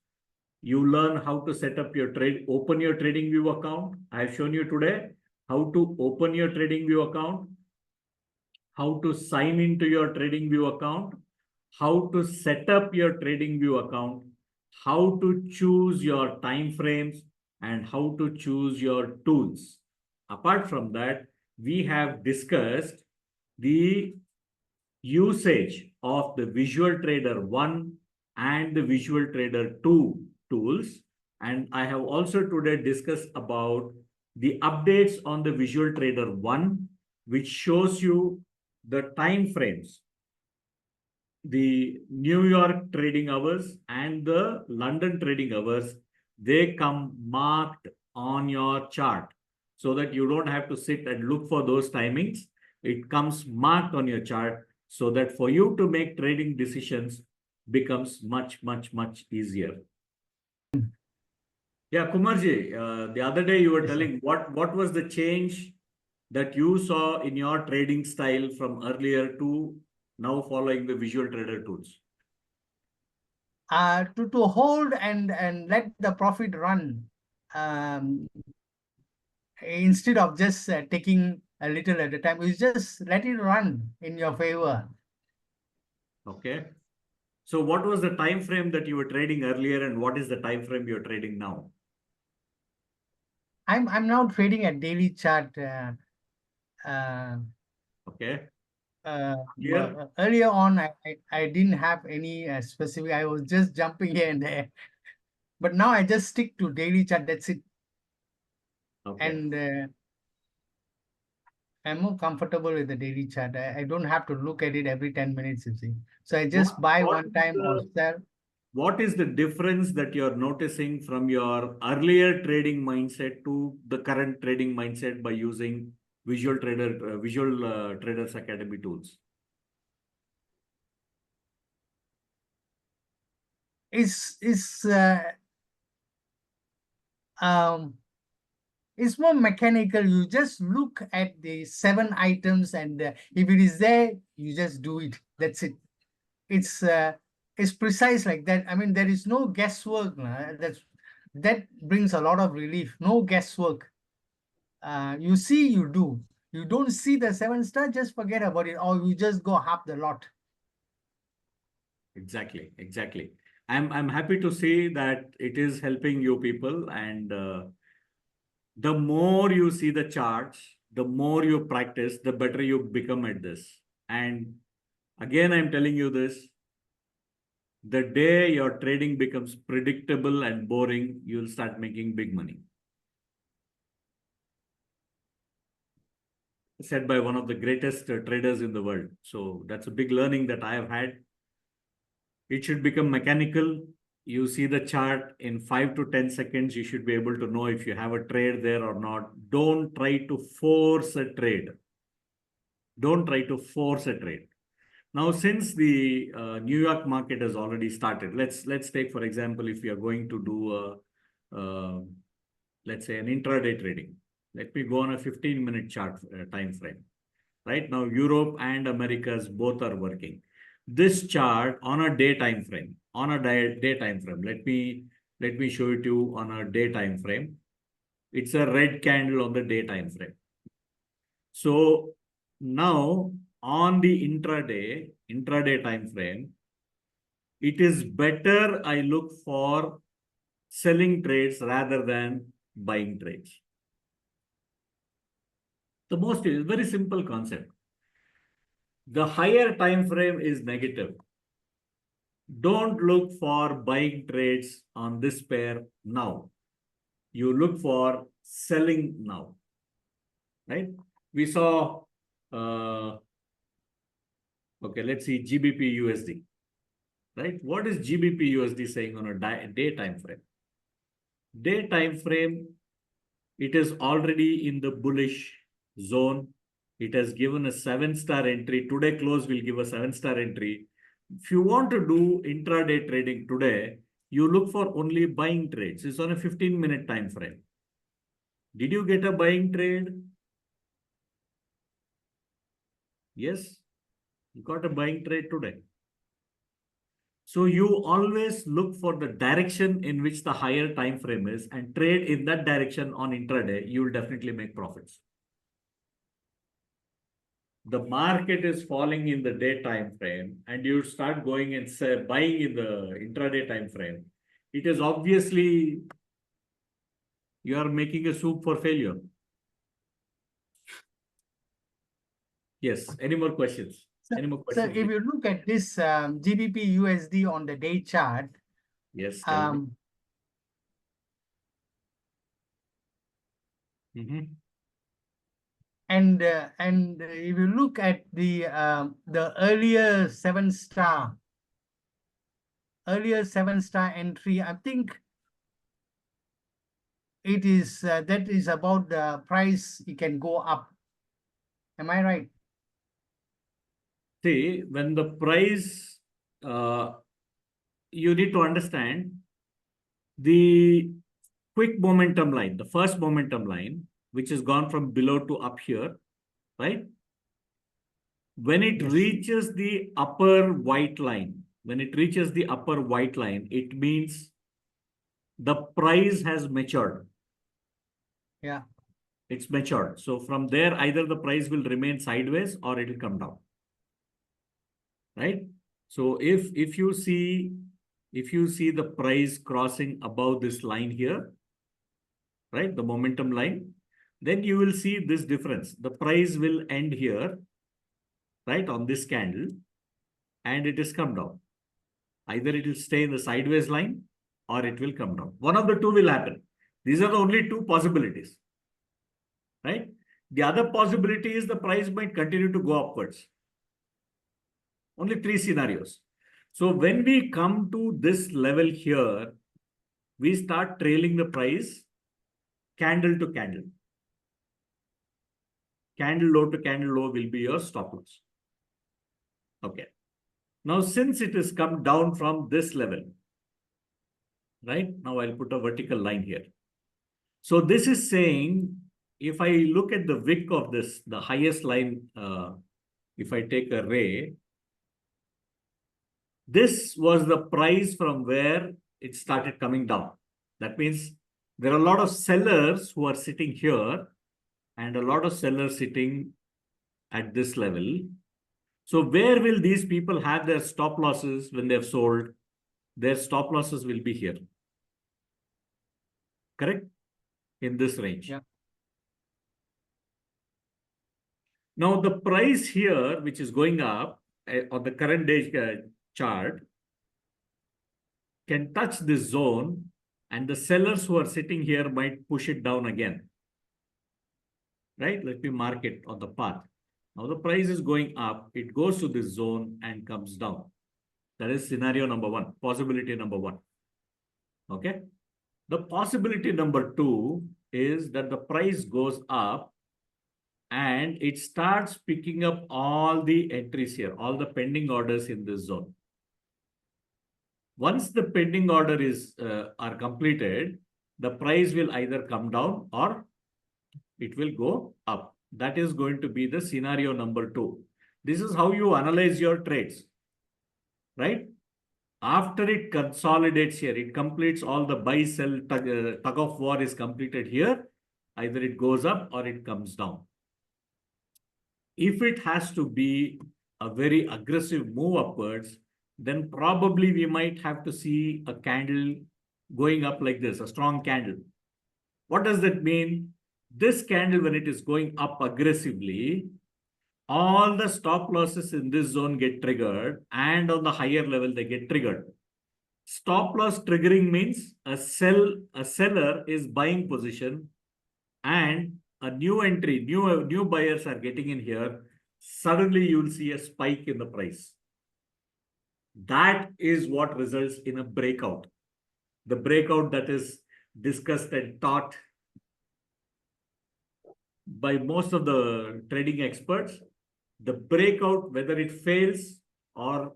You learn how to set up your trade, open your TradingView account. I have shown you today how to open your TradingView account, how to sign into your TradingView account, how to set up your TradingView account, how to choose your time frames, and how to choose your tools. Apart from that, we have discussed the usage of the Visual Trader 1 and the Visual Trader 2 tools. And I have also today discussed about the updates on the Visual Trader 1, which shows you the time frames, the New York trading hours and the London trading hours they come marked on your chart so that you don't have to sit and look for those timings. It comes marked on your chart so that for you to make trading decisions becomes much, much, much easier. Yeah, Kumarji, the other day you were
Yes, sir.
telling what was the change that you saw in your trading style from earlier to now following the visual trader tools?
To hold and let the profit run, instead of just taking a little at a time, you just let it run in your favor.
Okay. So what was the time frame that you were trading earlier and what is the time frame you're trading now?
I'm now trading a daily chart.
Okay.
But earlier on, I didn't have any specific. I was just jumping here and there, but now I just stick to daily chart. That's it.
Okay.
And I'm more comfortable with the daily chart. I don't have to look at it every 10 minutes, you see. So I just buy one time or sell.
What is the difference that you're noticing from your earlier trading mindset to the current trading mindset by using Visual Traders Academy tools?
It's more mechanical. You just look at the 7 items, and if it is there, you just do it. That's it. It's precise like that. I mean, there is no guesswork. That brings a lot of relief. No guesswork. You see, you do. You don't see the 7-star, just forget about it, or you just go half the lot.
Exactly, exactly. I'm happy to see that it is helping you people, and the more you see the charts, the more you practice, the better you become at this. And again, I'm telling you this, the day your trading becomes predictable and boring, you'll start making big money. Said by one of the greatest traders in the world. So that's a big learning that I have had. It should become mechanical. You see the chart in 5 to 10 seconds, you should be able to know if you have a trade there or not. Don't try to force a trade. Don't try to force a trade. Now, since the New York market has already started, let's take, for example, if you are going to do let's say an intraday trading. Let me go on a 15-minute chart time frame. Right now, Europe and Americas both are working. This chart on a day time frame, day time frame. Let me show it to you on a day time frame. It's a red candle on the day time frame. So now on the intraday time frame, it is better I look for selling trades rather than buying trades. The most is very simple concept. The higher time frame is negative. Don't look for buying trades on this pair now. You look for selling now, right? We saw, okay, let's see GBP USD, right? What is GBP USD saying on a day time frame? Day time frame, it is already in the bullish zone. It has given a 7-star entry. Today close will give a 7-star entry. If you want to do intraday trading today, you look for only buying trades. It's on a 15-minute time frame. Did you get a buying trade? Yes, you got a buying trade today. So you always look for the direction in which the higher time frame is and trade in that direction on intraday. You will definitely make profits. The market is falling in the day time frame and you start going and buying in the intraday time frame, it is obviously you are making a soup for failure. Yes. Any more questions? Any more questions?
So if you look at this GBP USD on the day chart,
yes. Tell me.
And if you look at the earlier 7-star entry, I think it is that is about the price. It can go up. Am I right?
See, when the price, you need to understand the quick momentum line, the first momentum line, which has gone from below to up here, right? When it
Yes.
reaches the upper white line, it means the price has matured.
Yeah.
It's matured. So from there, either the price will remain sideways or it will come down. Right? So if you see the price crossing above this line here, right, the momentum line, then you will see this difference. The price will end here, right, on this candle, and it has come down. Either it will stay in the sideways line or it will come down. One of the two will happen. These are the only two possibilities, right? The other possibility is the price might continue to go upwards. Only three scenarios. So when we come to this level here, we start trailing the price candle to candle. Candle low to candle low will be your stop loss. Okay. Now, since it has come down from this level, right? Now I'll put a vertical line here. So this is saying, if I look at the wick of this, the highest line, if I take a ray, this was the price from where it started coming down. That means there are a lot of sellers who are sitting here and a lot of sellers sitting at this level. So where will these people have their stop losses when they have sold? Their stop losses will be here. Correct? In this range.
Yeah.
Now the price here, which is going up on the current day chart, can touch this zone, and the sellers who are sitting here might push it down again. Right? Let me mark it on the path. Now the price is going up, it goes to this zone and comes down. That is scenario number one, possibility number one. Okay. The possibility number two is that the price goes up and it starts picking up all the entries here, all the pending orders in this zone. Once the pending order are completed, the price will either come down or it will go up. That is going to be the scenario number two. This is how you analyze your trades, right? After it consolidates here, it completes all the buy-sell tug of war is completed here. Either it goes up or it comes down. If it has to be a very aggressive move upwards, then probably we might have to see a candle going up like this, a strong candle. What does that mean? This candle, when it is going up aggressively, all the stop losses in this zone get triggered, and on the higher level, they get triggered. Stop loss triggering means a seller is buying position and a new entry, new buyers are getting in here. Suddenly you will see a spike in the price. That is what results in a breakout. The breakout that is discussed and taught by most of the trading experts. The breakout, whether it fails or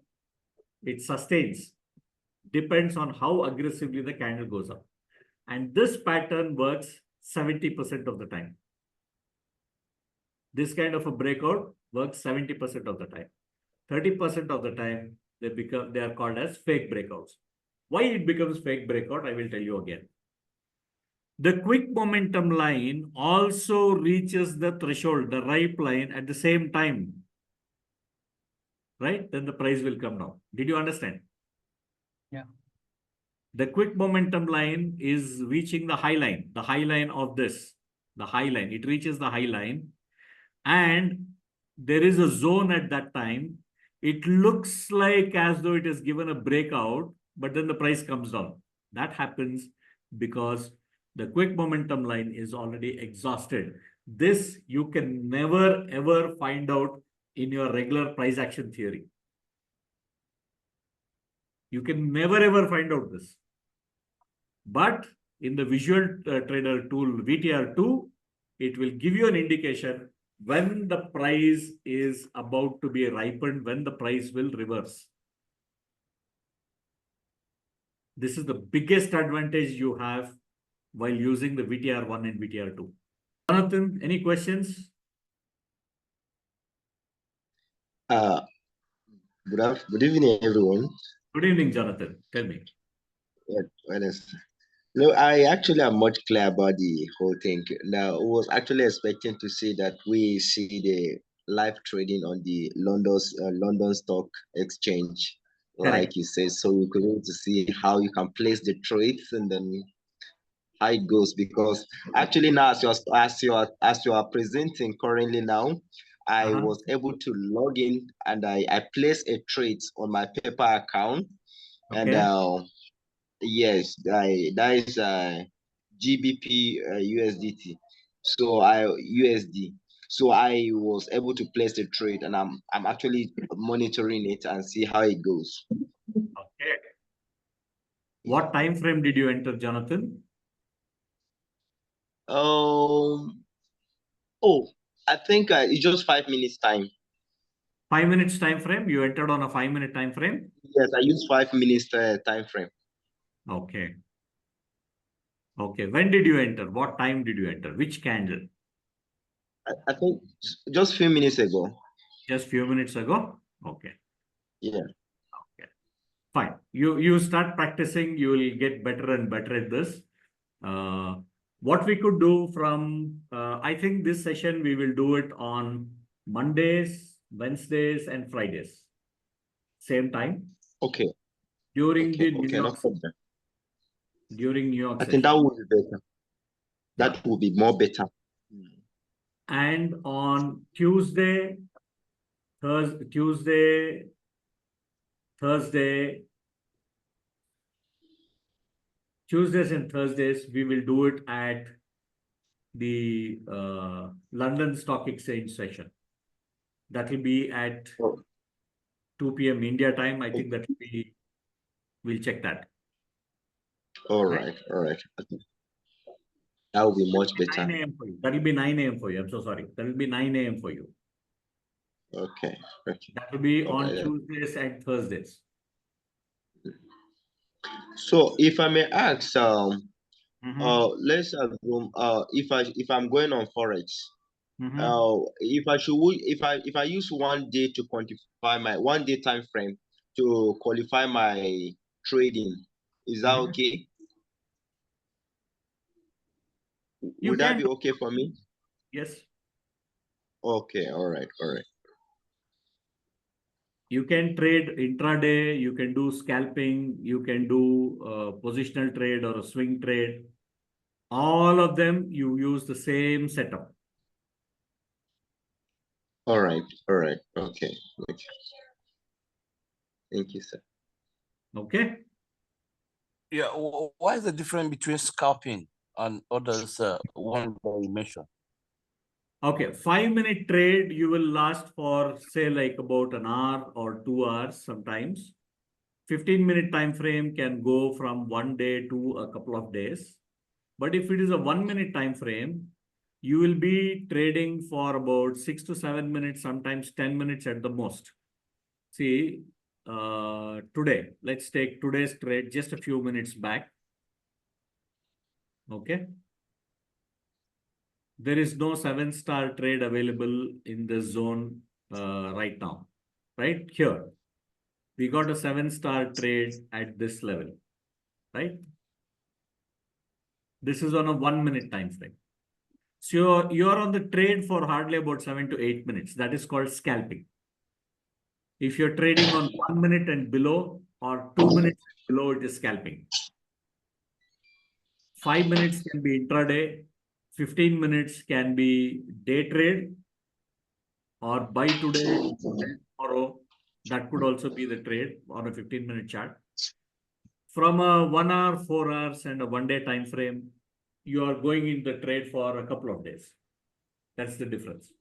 it sustains, depends on how aggressively the candle goes up. And this pattern works 70% of the time. This kind of a breakout works 70% of the time. 30% of the time, they are called as fake breakouts. Why it becomes fake breakout, I will tell you again. The quick momentum line also reaches the threshold, the ripe line, at the same time. Right? Then the price will come down. Did you understand?
Yeah.
The quick momentum line is reaching the high line of this, the high line. It reaches the high line and there is a zone at that time. It looks like as though it has given a breakout, but then the price comes down. That happens because the quick momentum line is already exhausted. This you can never ever find out in your regular price action theory. You can never ever find out this. But in the visual trader tool VTR2, it will give you an indication when the price is about to be ripened, when the price will reverse. This is the biggest advantage you have while using the VTR1 and VTR2. Jonathan, any questions?
Good evening, everyone.
Good evening, Jonathan. Tell me.
No, I actually am much clear about the whole thing. Now, I was actually expecting to see that we see the live trading on the London Stock Exchange,
Correct.
like you said, so we could be able to see how you can place the trades and then how it goes. Because actually now, as you are presenting currently now, I was able to log in and I placed a trade on my paper account, and yes, that is GBP USDT. So USD. So I was able to place the trade, and I'm actually monitoring it and see how it goes.
Okay. What time frame did you enter, Jonathan?
Oh, I think it's just 5 minutes time.
5 minutes time frame? You entered on a 5-minute time frame?
Yes, I use 5 minutes time frame.
Okay. Okay. When did you enter? What time did you enter? Which candle?
I think just few minutes ago.
Just few minutes ago? Okay.
Yeah.
Okay. Fine. You start practicing, you will get better and better at this. What we could do from, I think this session, we will do it on Mondays, Wednesdays, and Fridays. Same time.
Okay.
During the New
Okay, no
York,
problem.
during New York
I
session.
think that would be better. That would be more better.
And on Tuesday, Thursday, Tuesdays and Thursdays, we will do it at the London Stock Exchange session. That will be at 2 p.m. India time. I think that will be, we'll check that.
All right. Okay. That will be much better.
9 a.m. for you. That will be 9 a.m. for you. I'm so sorry. That will be 9 a.m. for you.
Okay.
That will be on
Okay.
Tuesdays and Thursdays.
So if I may ask, let's assume if I'm going on Forex, if I use 1 day to quantify my 1 day time frame to qualify my trading, is that okay? Would that be okay for me?
Yes.
Okay, all right.
You can trade intraday, you can do scalping, you can do positional trade or a swing trade. All of them, you use the same setup.
All right. Okay. Thank you, sir.
Okay.
Yeah, what is the difference between scalping and others one that you mentioned?
Okay, 5-minute trade, you will last for say like about an hour or 2 hours sometimes. 15-minute time frame can go from 1 day to a couple of days. But if it is a 1-minute time frame, you will be trading for about 6 to 7 minutes, sometimes 10 minutes at the most. See, today, let's take today's trade just a few minutes back. Okay. There is no 7-star trade available in this zone right now, right? Here, we got a 7-star trade at this level, right? This is on a 1-minute time frame. So you're on the trade for hardly about 7 to 8 minutes. That is called scalping. If you're trading on 1 minute and below or 2 minutes and below, it is scalping. 5 minutes can be intraday. 15 minutes can be day trade or buy today, sell tomorrow. That could also be the trade on a 15-minute chart. From a 1 hour, 4 hours, and a 1-day time frame, you are going in the trade for a couple of days. That's the difference.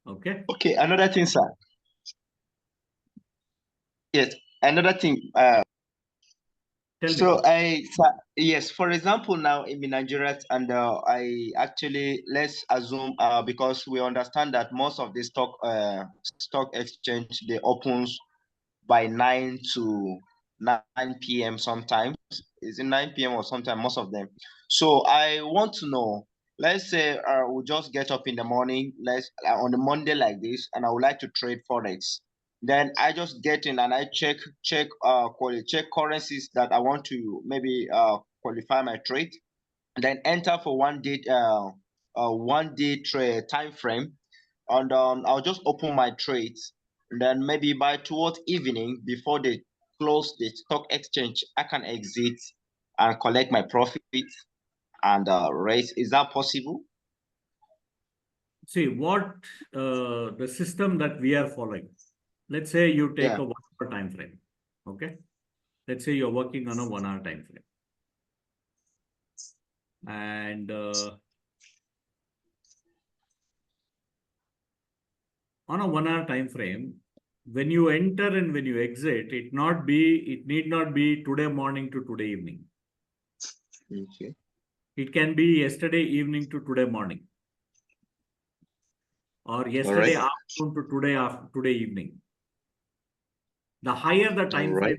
Okay.
Okay, another thing, sir. Yes, another thing.
Tell me.
Yes, for example, now in Nigeria, and I actually, let's assume because we understand that most of the stock exchange, they opens by 9 to 9 p.m. sometimes. Is it 9 p.m. or sometime, most of them? So I want to know, let's say we just get up in the morning, on a Monday like this, and I would like to trade Forex. Then I just get in and I check currencies that I want to maybe qualify my trade, then enter for 1 day trade time frame, and I'll just open my trades. And then maybe by towards evening, before they close the stock exchange, I can exit and collect my profit and raise. Is that possible?
See what the system that we are following. Let's say you take a 1 hour time frame. Okay. Let's say you're working on a 1 hour time frame. And on a 1 hour time frame, when you enter and when you exit, it need not be today morning to today evening.
Okay.
It can be yesterday evening to today morning, or yesterday afternoon to today evening. The higher the time frame,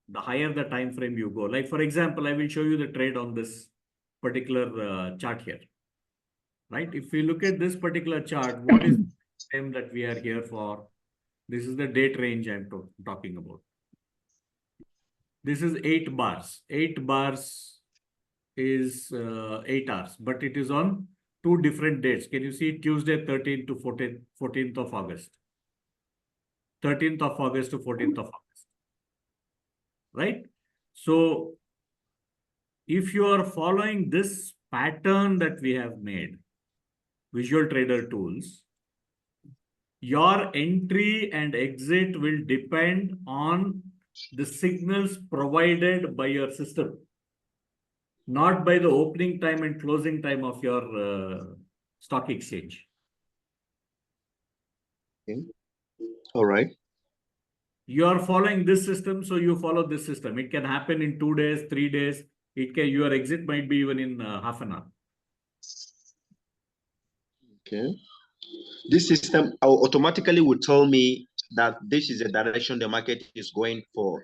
the higher the time frame you go. Like for example, I will show you the trade on this particular chart here. Right? If we look at this particular chart, what is the time that we are here for? This is the date range I'm talking about. This is 8 bars. 8 bars is 8 hours, but it is on 2 different dates. Can you see Tuesday 13th to 14th of August? 13th of August to 14th of August. Right? So if you are following this pattern that we have made, Visual Trader tools, your entry and exit will depend on the signals provided by your system, not by the opening time and closing time of your stock exchange.
Okay. All right.
You are following this system, so you follow this system. It can happen in 2 days, 3 days. Your exit might be even in half an hour.
Okay. This system automatically would tell me that this is the direction the market is going for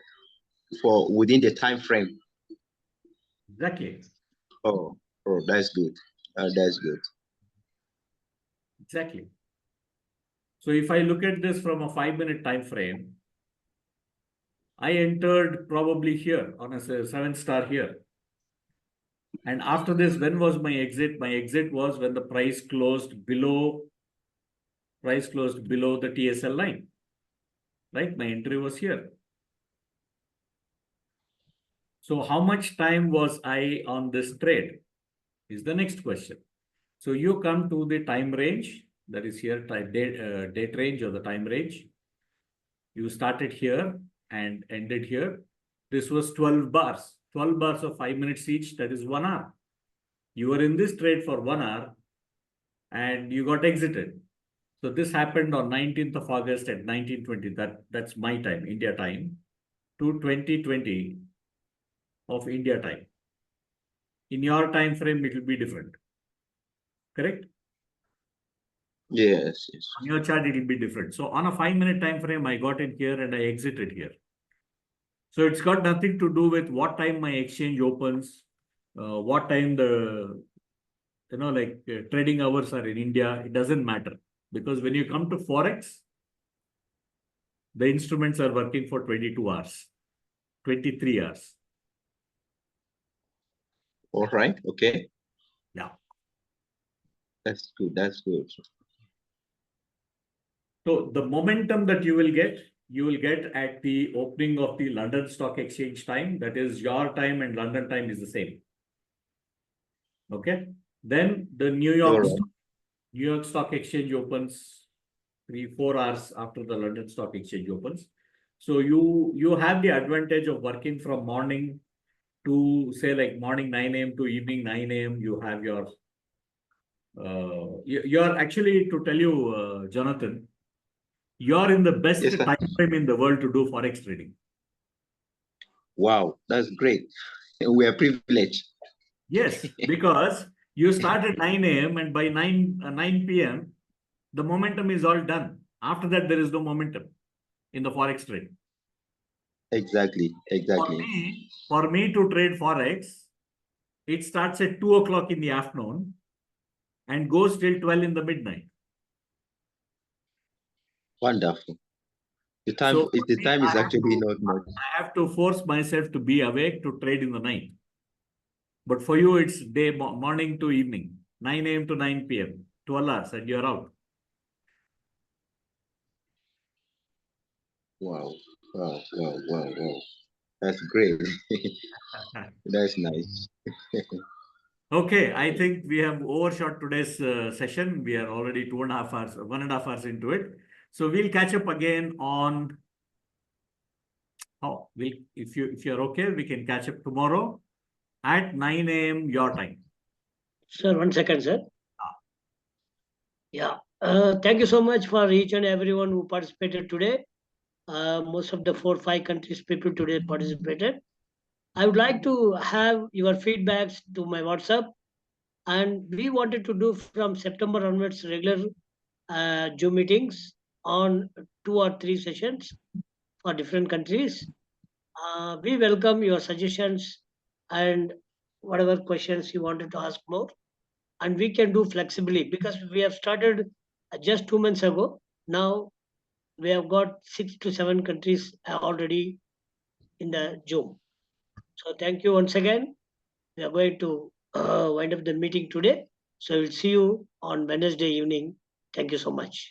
within the time frame.
Exactly.
Oh, that's good. That's good.
Exactly. So if I look at this from a 5-minute time frame, I entered probably here on a 7-star here. And after this, when was my exit? My exit was when the price closed below the TSL line. Right? My entry was here. So how much time was I on this trade is the next question. So you come to the time range, that is here, date range or the time range. You started here and ended here. This was 12 bars. 12 bars of 5 minutes each, that is 1 hour. You were in this trade for 1 hour and you got exited. So this happened on 19th of August at 1920. That's my time, India time, to 2020 of India time. In your time frame, it will be different. Correct?
Yes, yes.
On your chart, it will be different. So on a 5-minute time frame, I got in here and I exited here. So it's got nothing to do with what time my exchange opens, what time the trading hours are in India. It doesn't matter, because when you come to Forex, the instruments are working for 22 hours, 23 hours.
All right. Okay.
Yeah.
That's good. That's good.
So the momentum that you will get at the opening of the London Stock Exchange time. That is your time and London time is the same. Okay. Then the New York Stock Exchange opens 3-4 hours after the London Stock Exchange opens. So you have the advantage of working from morning to, say, like morning 9 a.m. to evening 9 a.m. You have your you're actually, to tell you, Jonathan, you're in the best
Yes, sir.
time frame in the world to do Forex trading.
Wow, that's great. We are privileged.
Yes, because you start at 9 a.m. and by 9 p.m., the momentum is all done. After that, there is no momentum in the Forex trade.
Exactly.
For me to trade Forex, it starts at 2 o'clock in the afternoon and goes till 12 in the midnight.
Wonderful. The time,
So
the
for
time
me,
is actually not much.
I have to force myself to be awake to trade in the night. But for you, it's morning to evening, 9 a.m. to 9 p.m., 12 hours, and you're out.
Wow. That's great. That's nice.
Okay, I think we have overshot today's session. We are already 2.5 hours, 1.5 hours into it. So we'll catch up again on if you're okay, we can catch up tomorrow at 9 a.m. your time.
Sir, 1 second, sir. Yeah. Thank you so much for each and everyone who participated today. Most of the 4-5 countries people today participated. I would like to have your feedbacks to my WhatsApp, and we wanted to do from September onwards regular Zoom meetings on 2 or 3 sessions for different countries. We welcome your suggestions and whatever questions you wanted to ask more, and we can do flexibly because we have started just 2 months ago. Now we have got 6 to 7 countries already in the Zoom. So thank you once again. We are going to wind up the meeting today. So we'll see you on Wednesday evening. Thank you so much.